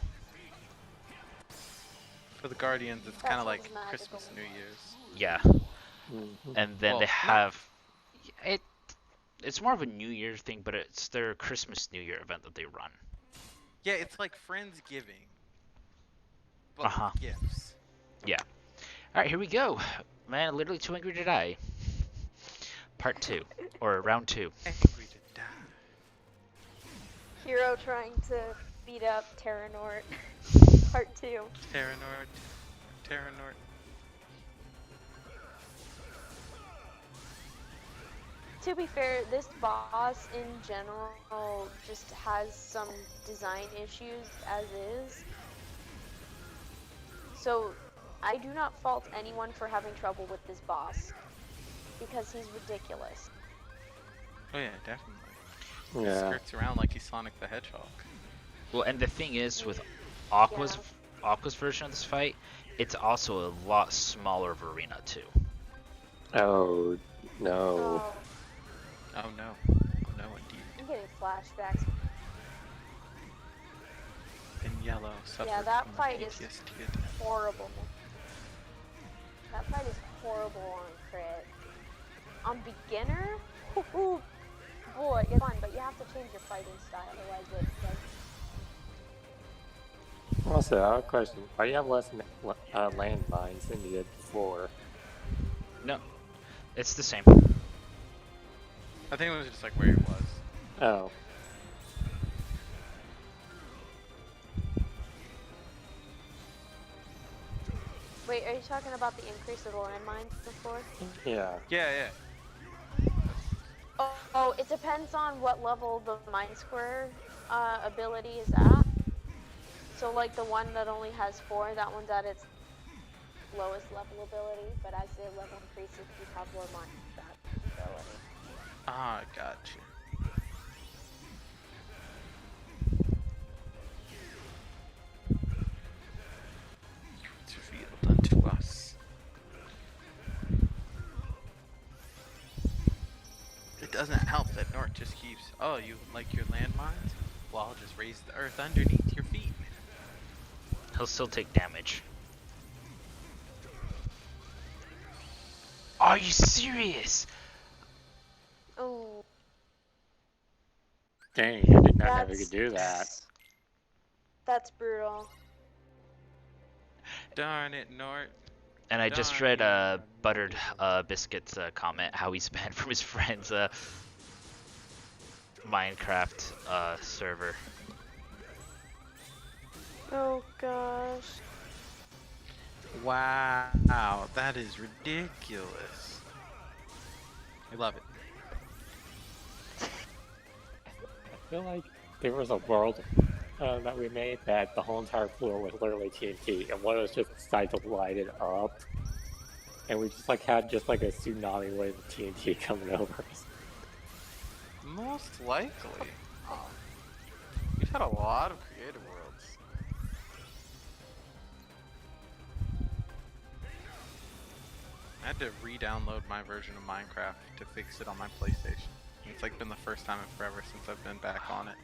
For the Guardians, it's That kind of sounds like magical. Christmas, New Year's. Yeah, Mhm. and then Well, they not- have it. It's more of a New Year's thing, but it's their Christmas New Year event that they run. Yeah, it's like Friendsgiving, but with Uh-huh. gifts. Yeah. All right, here we go. Man, literally too angry to die. Part 2 or round 2. Angry to die. Hero trying to beat up Terra Nort. Part 2. Terranort. to be fair, this boss in general just has some design issues as is. So, I do not fault anyone for having trouble with this boss. Because he's ridiculous. Oh yeah, definitely. He Yeah. skirts around like he's Sonic the Hedgehog. Well, and the thing is, with Yeah. Aqua's version of this fight, it's also a lot smaller of arena too. Oh no. Oh, Oh no. Oh no indeed. I'm getting flashbacks. In yellow, suffered that from fight the is PTSD attack. Horrible. That fight is horrible on crit. On beginner? Ooh, boy, it's fun, but you have to change your fighting style, otherwise it does. Also, I have a question. Why do you have less landmines than you did before? No, it's the same. I think it was just like where he was. Oh. Wait, are you talking about the increase of the landmines before? Yeah. Yeah, yeah. Oh, it depends on what level the mine square ability is at. So like the one that only has 4, that one's at its lowest level ability, but as the level increases, you have more mine that ability. Ah, gotcha. It's revealed unto us. It doesn't help that Nort just keeps, oh, you like your landmines? Well, I'll just raise the earth underneath your feet. He'll still take damage. Are you serious? Oh, Dang, I did not know you could do that. That's brutal. Darn it, Nort. And I just Darn read you. Buttered Biscuit's comment how he's banned from his friend's Minecraft server. Oh gosh. Wow, that is ridiculous. I love it. I feel like there was a world that we made that the whole entire floor was literally TNT, and one of us just decided to light it up, and we just like had just like a tsunami wave of TNT coming over us. Most likely. We've had a lot of creative worlds. I had to re-download my version of Minecraft to fix it on my PlayStation. It's like been the first time in forever since I've been back on it.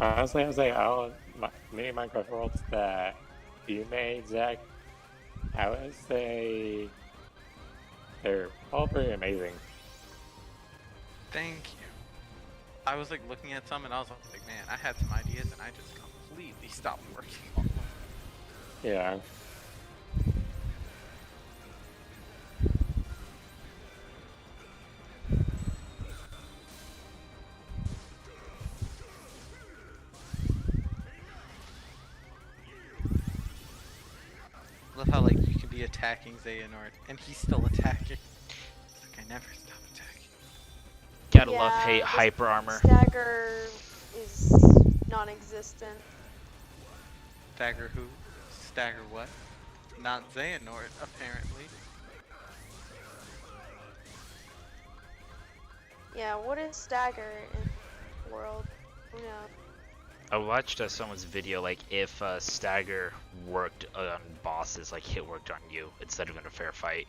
Honestly, I would say many Minecraft worlds that you made, Zach, I would say they're all pretty amazing. Thank you. I was like looking at some and I was like, man, I had some ideas and I just completely stopped working on them. Yeah. Love how like you can be attacking Xehanort and he's still attacking. Like I never stop attacking. Gotta love Yeah, hyper armor. Stagger is non-existent. Stagger who? Stagger what? Not Xehanort, apparently. Yeah, what is Stagger in the world? Who knows? I watched someone's video, like, if Stagger worked on bosses, like hit worked on you, instead of in a fair fight.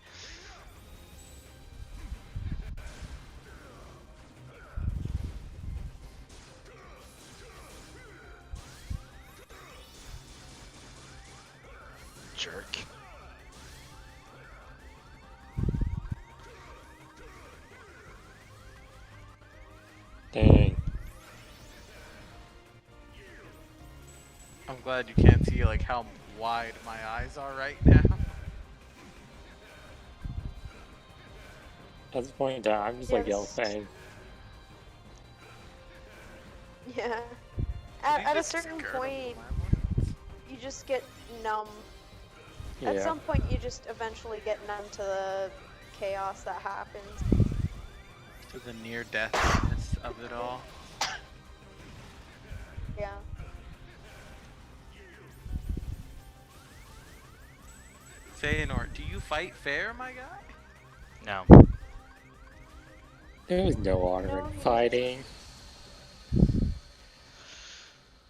Jerk. Dang. I'm glad you can't see like how wide my eyes are right now. At this point in time, I'm just like yellow saying. Yeah. Did he At a just certain skirt over point, my lemons? you just get numb. Yeah. At some point, you just eventually get numb to the chaos that happens. To the near deathness of it all. Yeah. Feanor, do you fight fair, my guy? No. There is no honor No, in he just- fighting.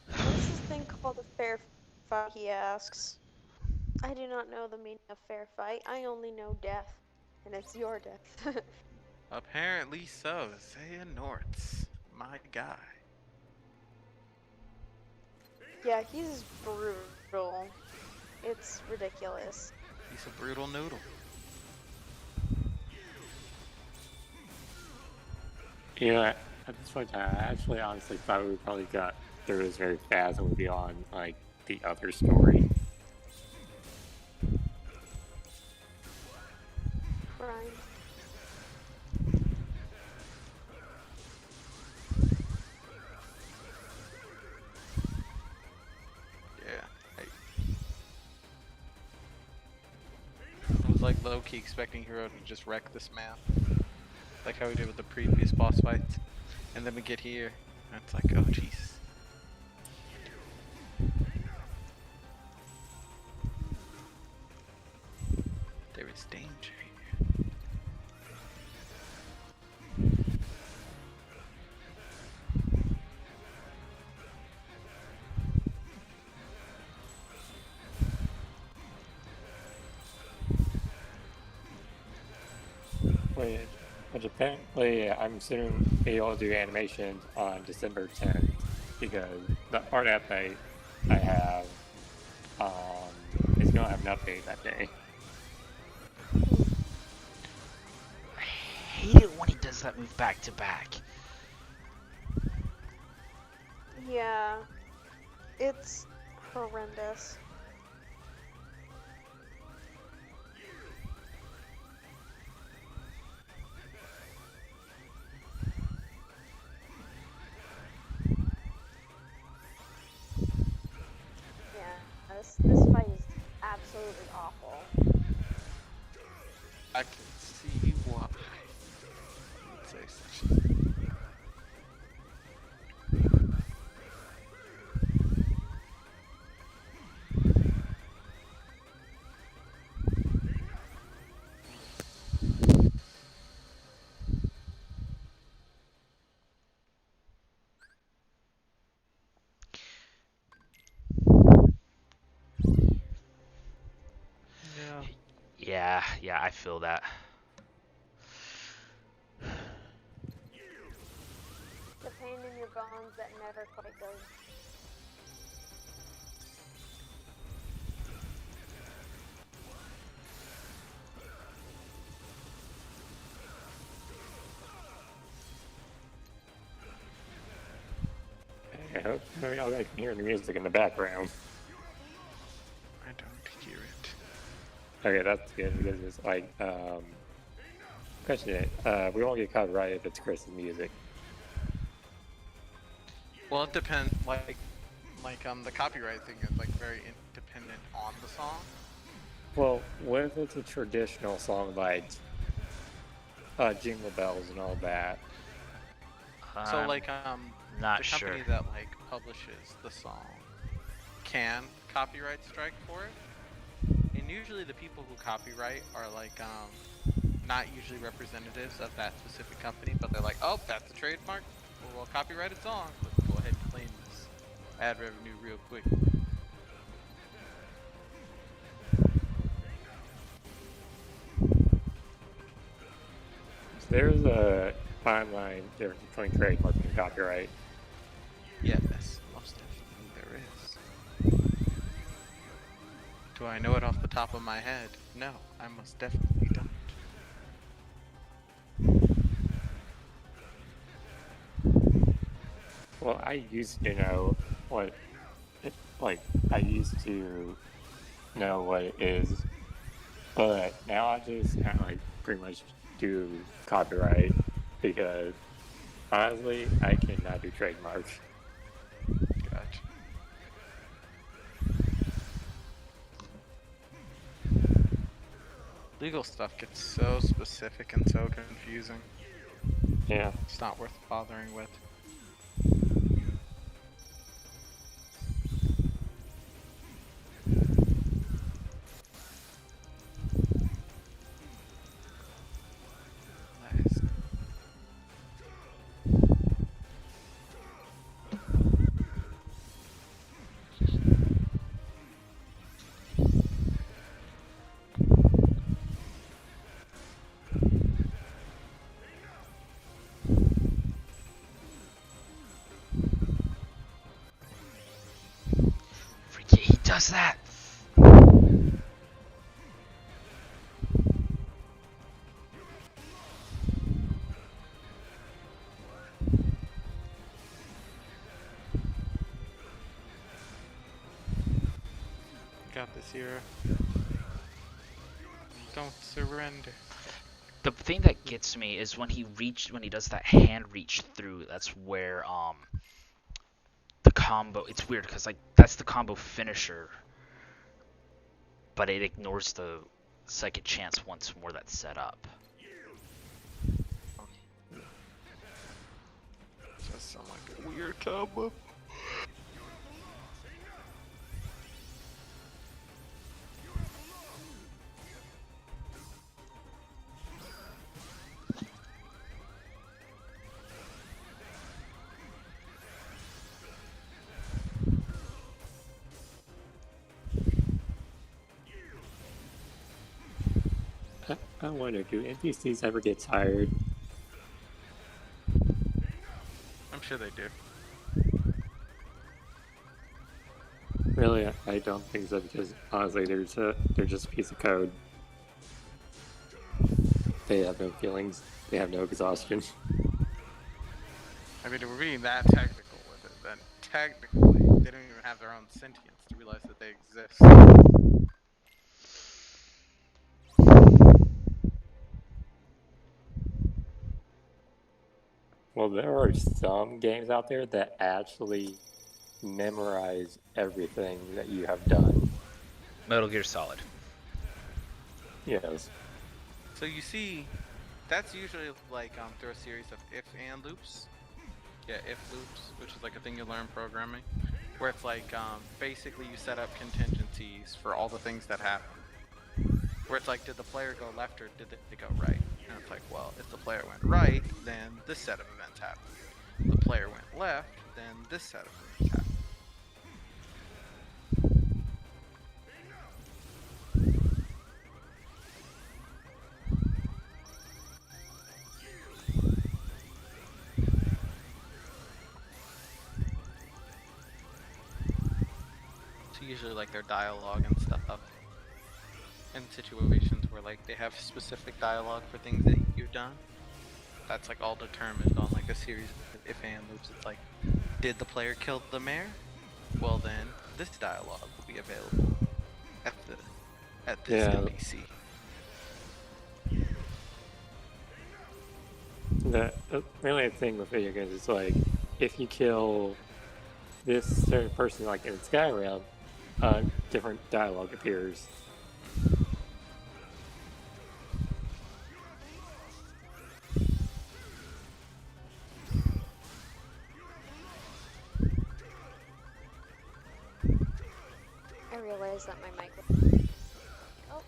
What's this thing called a fair fight, he asks. I do not know the meaning of fair fight. I only know death. And it's your death. Apparently so. Xehanort's my guy. Yeah, he's brutal. It's ridiculous. He's a brutal noodle. You know, at this point, I actually honestly thought we probably got through this very fast and we'd be on, like, the other story. Right. Yeah. I was like low-key expecting Hero to just wreck this map. Like how we did with the previous boss fights. And then we get here, and it's like, oh jeez. There is danger here. Which apparently I'm assuming they'll do animations on December 10th because the art update I have is gonna have an update that day. I hate it when he does that move back to back. Yeah. It's horrendous. Yeah, this fight is absolutely awful. I can see why. I would say such a thing. Yeah. Yeah, I feel that. The pain in your bones that never quite goes. I hope y'all guys can hear the music in the background. I don't hear it. Okay, that's good because it's like, question it, we won't get copyrighted if it's Chris's music. Well, it depends. Like the copyright thing is like very independent on the song. Well, what if it's a traditional song like Jingle Bells and all that? So I'm like not the company sure. that like publishes the song can copyright strike for it. And usually the people who copyright are like not usually representatives of that specific company, but they're like, oh, that's a trademark. Well, copyrighted song. Let's go ahead and claim this. Ad revenue real quick. So there's a fine line difference between trademark and copyright. Yes, most definitely there is. Do I know it off the top of my head? No, I most definitely don't. Well, I used to know what, I used to know what it is, but now I just kind of like pretty much do copyright because honestly, I cannot do trademarks. Gotcha. Legal stuff gets so specific and so confusing. Yeah. It's not worth bothering with. Nice. Freaky, he does that! Got this hero. Don't surrender. The thing that gets me is when he does that hand reach through, that's where the combo, it's weird because like that's the combo finisher, but it ignores the second chance once more that's set up. Just sound like a weird combo. I wonder, do NPCs ever get tired? I'm sure they do. Really, I don't think so, because honestly, they're just a piece of code. They have no feelings. They have no exhaustion. I mean, if we're being that technical with it, then technically they don't even have their own sentience to realize that they exist. Well, there are some games out there that actually memorize everything that you have done. Metal Gear Solid. Yes. So you see, that's usually like through a series of if and loops. Yeah, if loops, which is like a thing you learn programming, where it's like basically you set up contingencies for all the things that happen. Where it's like, did the player go left or did they go right? And it's like, well, if the player went right, then this set of events happened. If the player went left, then this set of events happened. So usually like their dialogue and stuff. In situations where like they have specific dialogue for things that you've done, that's like all determined on like a series of if and loops. It's like, did the player kill the mayor? Well then, this dialogue will be available at this Yeah. NPC. The really thing with video games is like, if you kill this certain person, like in Skyrim, different dialogue appears. I realized that my mic was... Oh,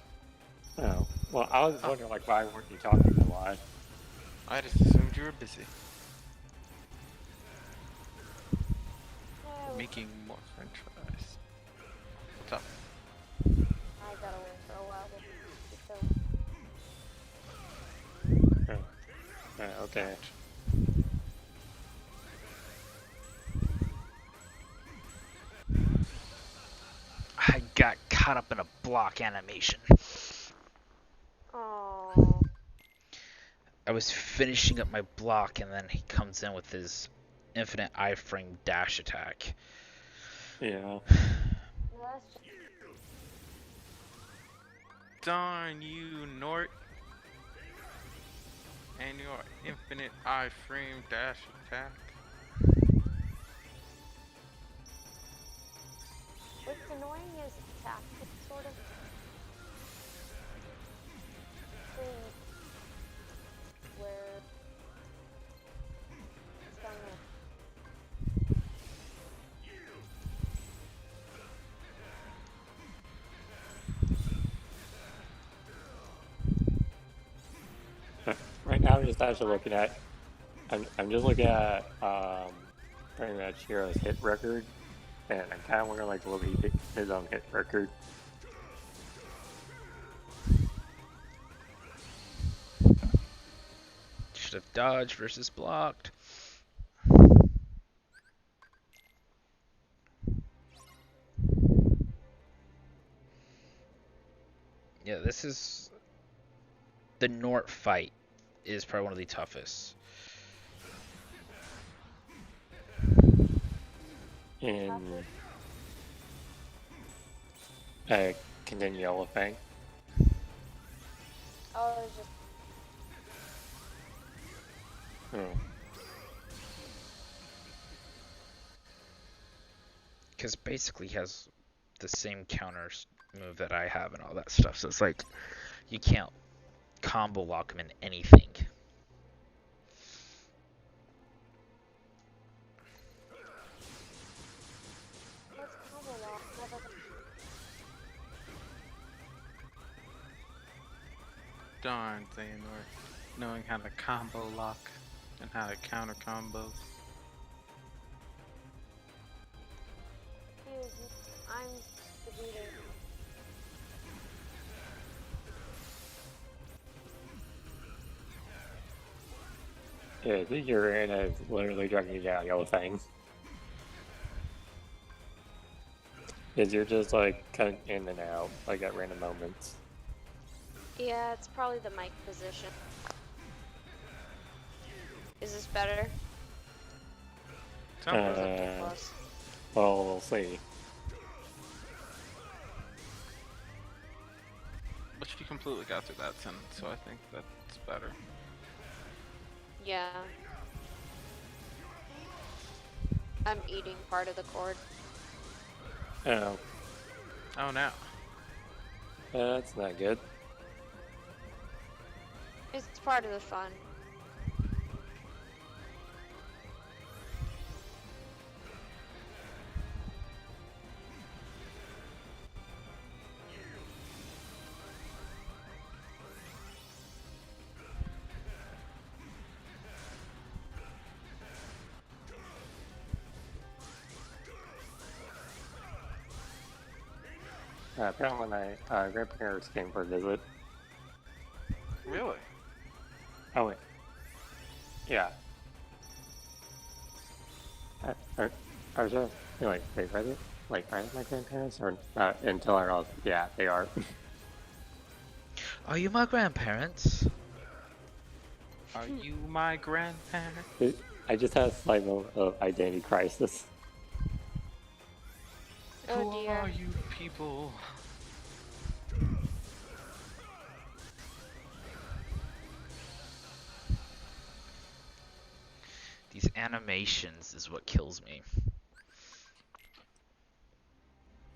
Oh, well, I was wondering, like, why weren't you talking a lot? I just assumed you were busy yeah, making more French fries. What's up? I got away for a while. But so, Okay. I got caught up in a block animation. oh, I was finishing up my block and then he comes in with his infinite iframe dash attack. Yeah. that's just... Darn you, Nort. And your infinite iframe dash attack. What's annoying is tactics, sort of. actually where it's down there. Right now, I'm just actually looking at. I'm just looking at pretty much Hero's hit record, and I'm kind of wondering like will he hit his own hit record? Should have dodged versus blocked. Yeah, this is the Nort fight is probably one of the toughest. In continue Yellow Fang. Oh, it's just Hmm. Because basically he has the same counters move that I have and all that stuff. So it's like you can't combo lock him in anything. what's combo lock? Never. Darn Xehanort, knowing how to combo lock and how to counter combos. Excuse me. I'm the leader. Yeah, I think your arena is literally dragging you down, Yellow Fang. Because you're just like cutting in and out, like at random moments. Yeah, it's probably the mic position. Is this better? Sounds Or is good. it too close? Well, we'll see. But she completely got through that sentence, so I think that's better. Yeah. I'm eating part of the cord. Oh, Oh no. that's not good. It's part of the fun. Apparently my grandparents came for a visit. Really? Oh wait. Yeah. I was just like, wait, are they, like, are they my grandparents? Or, until I realized, yeah, they are. Are you my grandparents? Are you my grandparent? I just had a slight moment of identity crisis. Oh Who dear. are you people? These animations is what kills me.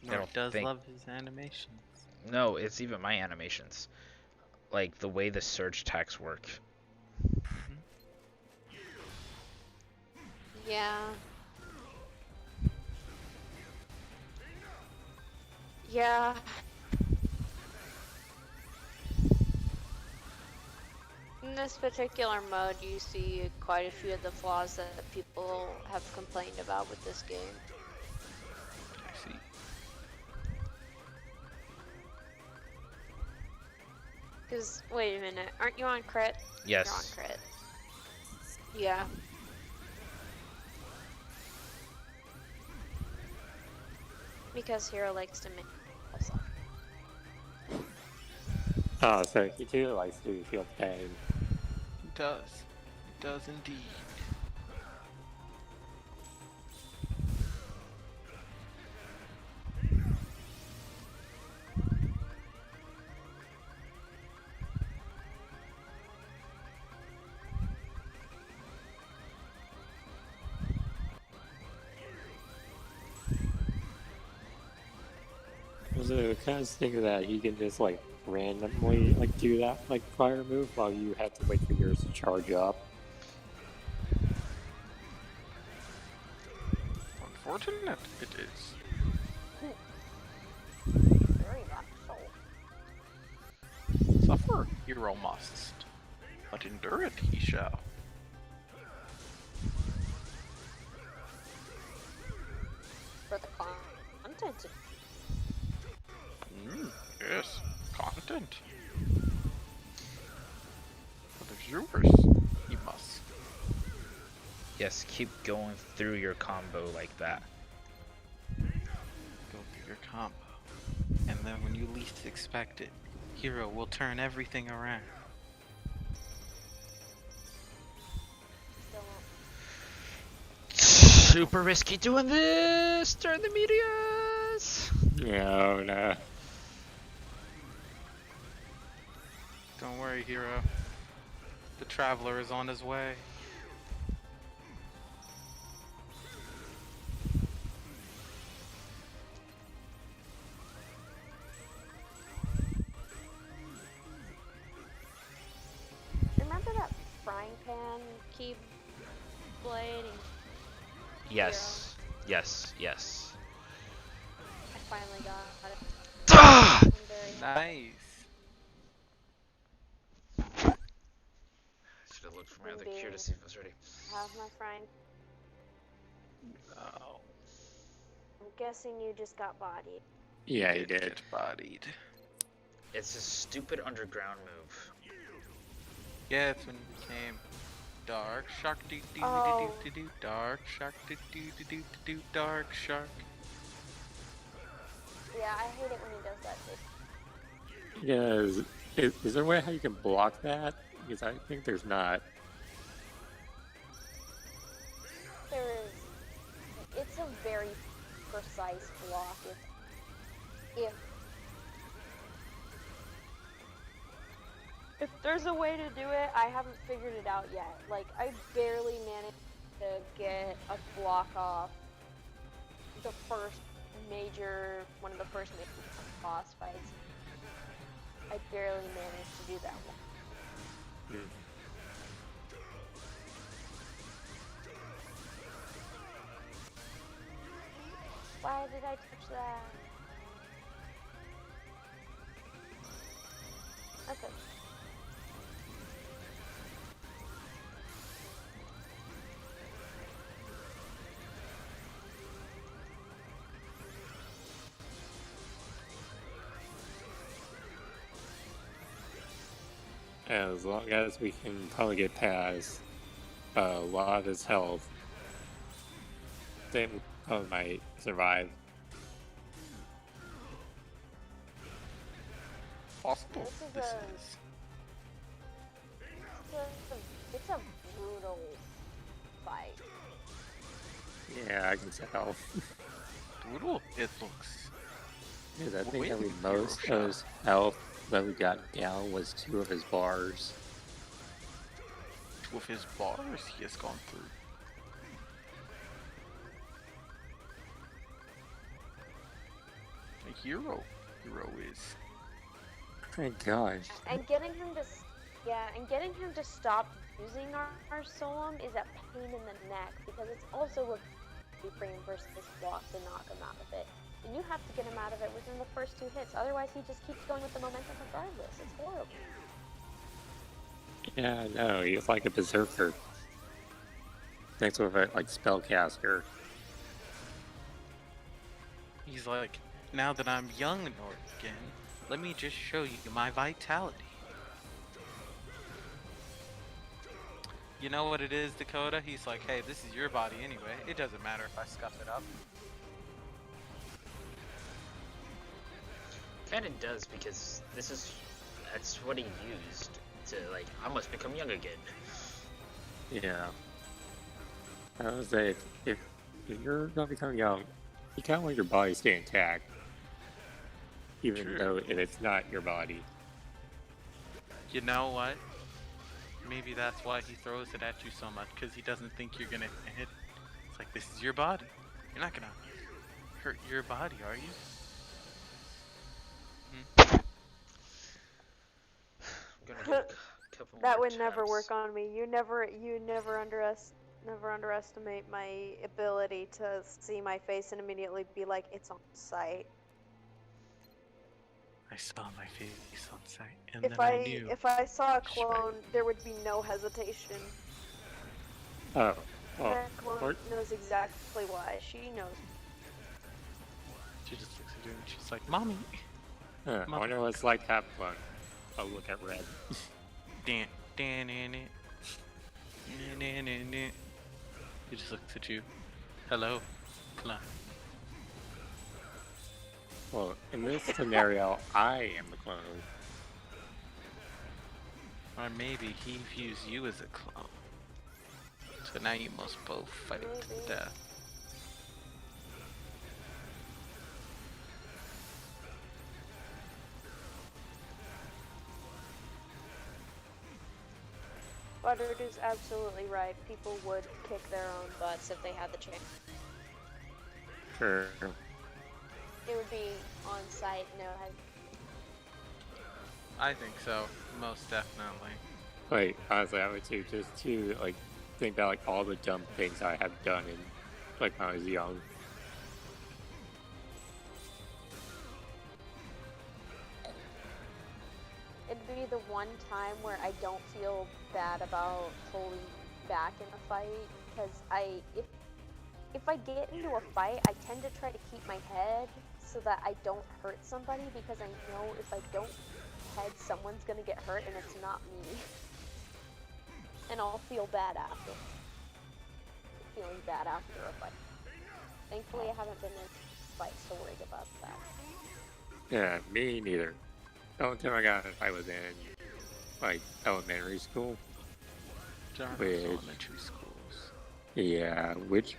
I Nort don't does think- love his animations. No, it's even my animations. Like the way the surge attacks work. Yeah. Yeah. In this particular mode, you see quite a few of the flaws that people have complained about with this game. I see. Because, wait a minute, aren't you on crit? Yes. You're on crit. Yeah. Because Hero likes to make himself. Oh, so he too likes to feel pain. It does. It does indeed. So kind of think that he can just like randomly like do that like fire move while you have to wait for yours to charge up. Unfortunate it is. Very much so. Suffer, hero must, but endure it he shall. For the content. Yes, content. For the viewers, he must. Yes, keep going through your combo like that. Go through your combo. And then when you least expect it, hero will turn everything around. Super risky doing this! Turn the medias! No. Don't worry, hero. The traveler is on his way. Remember that frying pan keyblade? Yes. Yes. I finally got it. Ah! I'm very happy. Nice. Should have looked for my other Indeed. cure to see if it was ready. Have my frying. Oh, I'm guessing you just got bodied. Yeah, he did. Get bodied. It's a stupid underground move. Yeah, it's when he came. Dark shark doo doo Oh. doo doo doo. Dark shark doo doo doo doo doo. Dark shark. Yeah, I hate it when he does that too. Yeah, is there a way how you can block that? Because I think there's not. There is. It's a very precise block. If there's a way to do it, I haven't figured it out yet. Like, I barely managed to get a block off the first one of the first major boss fights. I barely managed to do that one. Why did I touch that? Okay. As long as we can probably get past a lot of his health, then probably might survive. Possible. This is This is. it's a brutal fight. Yeah, I can tell. Brutal. It looks. Because I think Wait, that we hero most shot. of his health that we got down was 2 of his bars. With his bars, he has gone through. A hero. Hero is. Thank gosh. And getting him to stop using our Solum is a pain in the neck because it's also a frame versus block to knock him out of it. And you have to get him out of it within the first 2 hits, otherwise he just keeps going with the momentum regardless. It's horrible. Yeah, no, he's like a berserker. Thanks with a like spellcaster. He's like, now that I'm young Nord again, let me just show you my vitality. You know what it is, Dakota? He's like, hey, this is your body anyway. It doesn't matter if I scuff it up. Kinda does, because that's what he used to, like, I must become young again. Yeah. I would say if you're gonna become young, you kind of want your body to stay intact, even True. though if it's not your body. You know what? Maybe that's why he throws it at you so much, because he doesn't think you're gonna hit it. It's like, this is your body. You're not gonna hurt your body, are you? Gonna get a couple That more would never attempts. work on me. Never underestimate my ability to see my face and immediately be like, it's on sight. I saw my face on sight, and then I knew. If I saw a Strike. clone, there would be no hesitation. Oh, well, That clone knows exactly why. She knows. She just looks at you and she's like, "Mommy." I wonder what it's like to have fun. Oh, look at red. Dan, dan, dan, dan, dan, dan, dan. He just looks at you. Hello, clone. Well, in this scenario, I am the clone. Or maybe he views you as a clone. So now you must both fight to Maybe. death. Butterdu's absolutely right. People would kick their own butts if they had the chance. Sure. It would be on site, no head. I think so, most definitely. Like, honestly, I would too, just to, like, think about, like, all the dumb things I have done in, like, when I was young. It'd be the one time where I don't feel bad about pulling back in a fight, because if I get into a fight, I tend to try to keep my head so that I don't hurt somebody, because I know if I don't head, someone's gonna get hurt, and it's not me. And I'll feel bad after. Feeling bad after a fight. Thankfully, I haven't been in fights to worry about that. Yeah, me neither. The only time I got in a fight was in, like, elementary school. Darn Which- those elementary schools. Yeah, which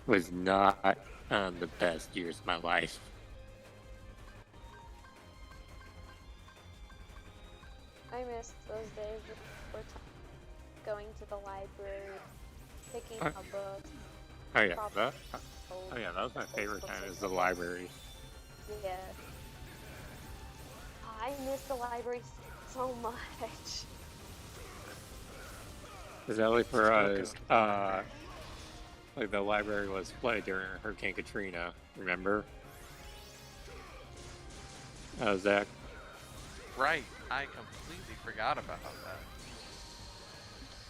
was not the best years of my life. I miss those days where going to the library, picking What? up books. Oh yeah, Probably. that was my favorite time, is the library. Yeah. I miss the library so much. Especially for Still us, like the library was flooded during Hurricane Katrina, remember? Zach? Right, I completely forgot about that.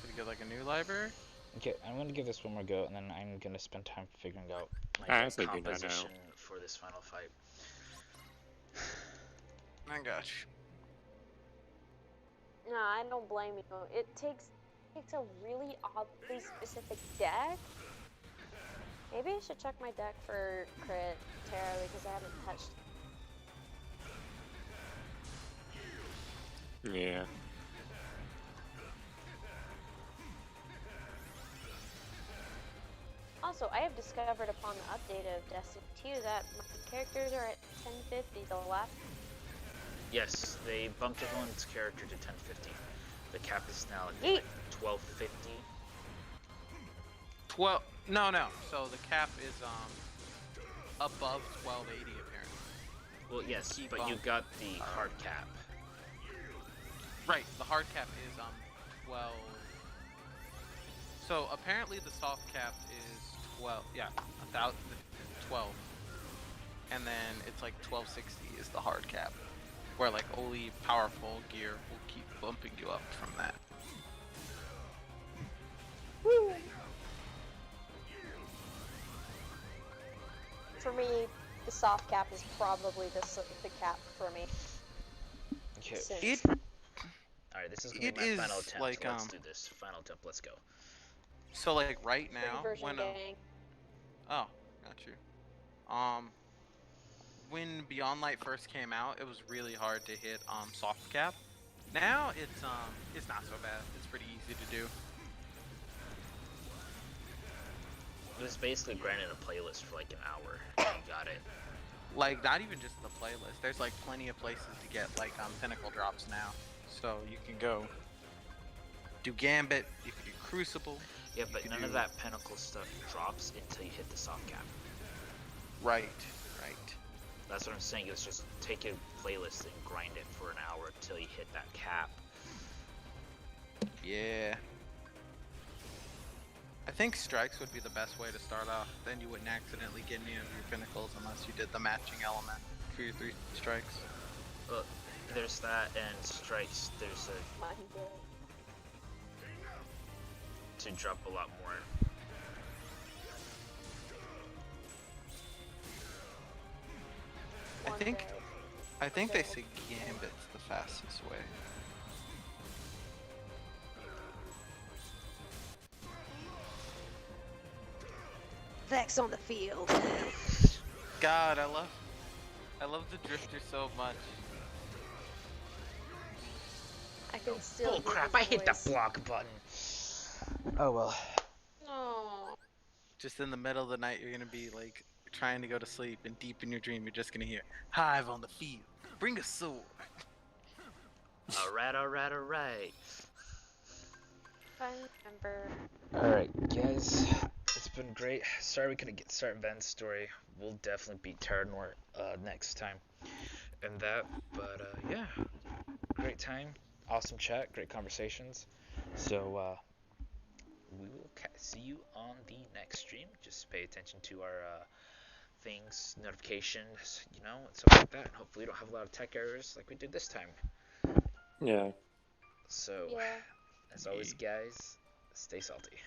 Did you get like a new library? Okay, I'm gonna give this one more go, and then I'm gonna spend time figuring out I my honestly do not know. composition for this final fight. I got you. No, I don't blame you. It takes a really oddly specific deck. Maybe I should check my deck for crit Terra because I haven't touched. Yeah. Also, I have discovered upon the update of Destiny 2 that my characters are at 1050. The last. Yes, they bumped everyone's character to 1050. The cap is now at Yeet. like 1250. 12. No. So the cap is above 1280 apparently. Well, yes, Keep but you on. got the hard cap. Right. The hard cap is 12. So apparently the soft cap is 12. Yeah, 12. And then it's like 1260 is the hard cap, where like only powerful gear will keep bumping you up from that. Woo! For me, the soft cap is probably the cap for me. Okay. Since- It Alright, this is gonna It be my is final attempt. like, Let's do this. Final attempt, let's go. so like right Free now version when gang. oh, got you. When Beyond Light first came out, it was really hard to hit soft cap. Now it's not so bad. It's pretty easy to do. It was basically granted a playlist for like an hour. And you got it. Like not even just the playlist. There's like plenty of places to get like pinnacle drops now. So you can go do Gambit, you can do Crucible. Yeah, you but can none do- of that pinnacle stuff drops until you hit the soft cap. Right. That's what I'm saying. Is just take a playlist and grind it for an hour until you hit that cap. Yeah. I think strikes would be the best way to start off. Then you wouldn't accidentally get any of your pinnacles unless you did the matching element for your 3 strikes. Well, there's that, and strikes. There's a Monday. to drop a lot more. I think they say Gambit's the fastest way. Vex on the field. God, I love the drifter so much. I can still. Oh hear crap! his I hit the voice. block button. Oh well. Oh. Just in the middle of the night, you're gonna be like trying to go to sleep, and deep in your dream, you're just gonna hear "Hive on the field, bring a sword." Alright, alright, alright. If I remember. Alright, guys. It's been great. Sorry we couldn't get start Ven's story. We'll definitely beat Terra next time. And that, but yeah. Great time. Awesome chat. Great conversations. So, we will see you on the next stream. Just pay attention to our things, notifications, and stuff like that. And hopefully, we don't have a lot of tech errors like we did this time. Yeah. So, Yeah. as always, guys, stay salty.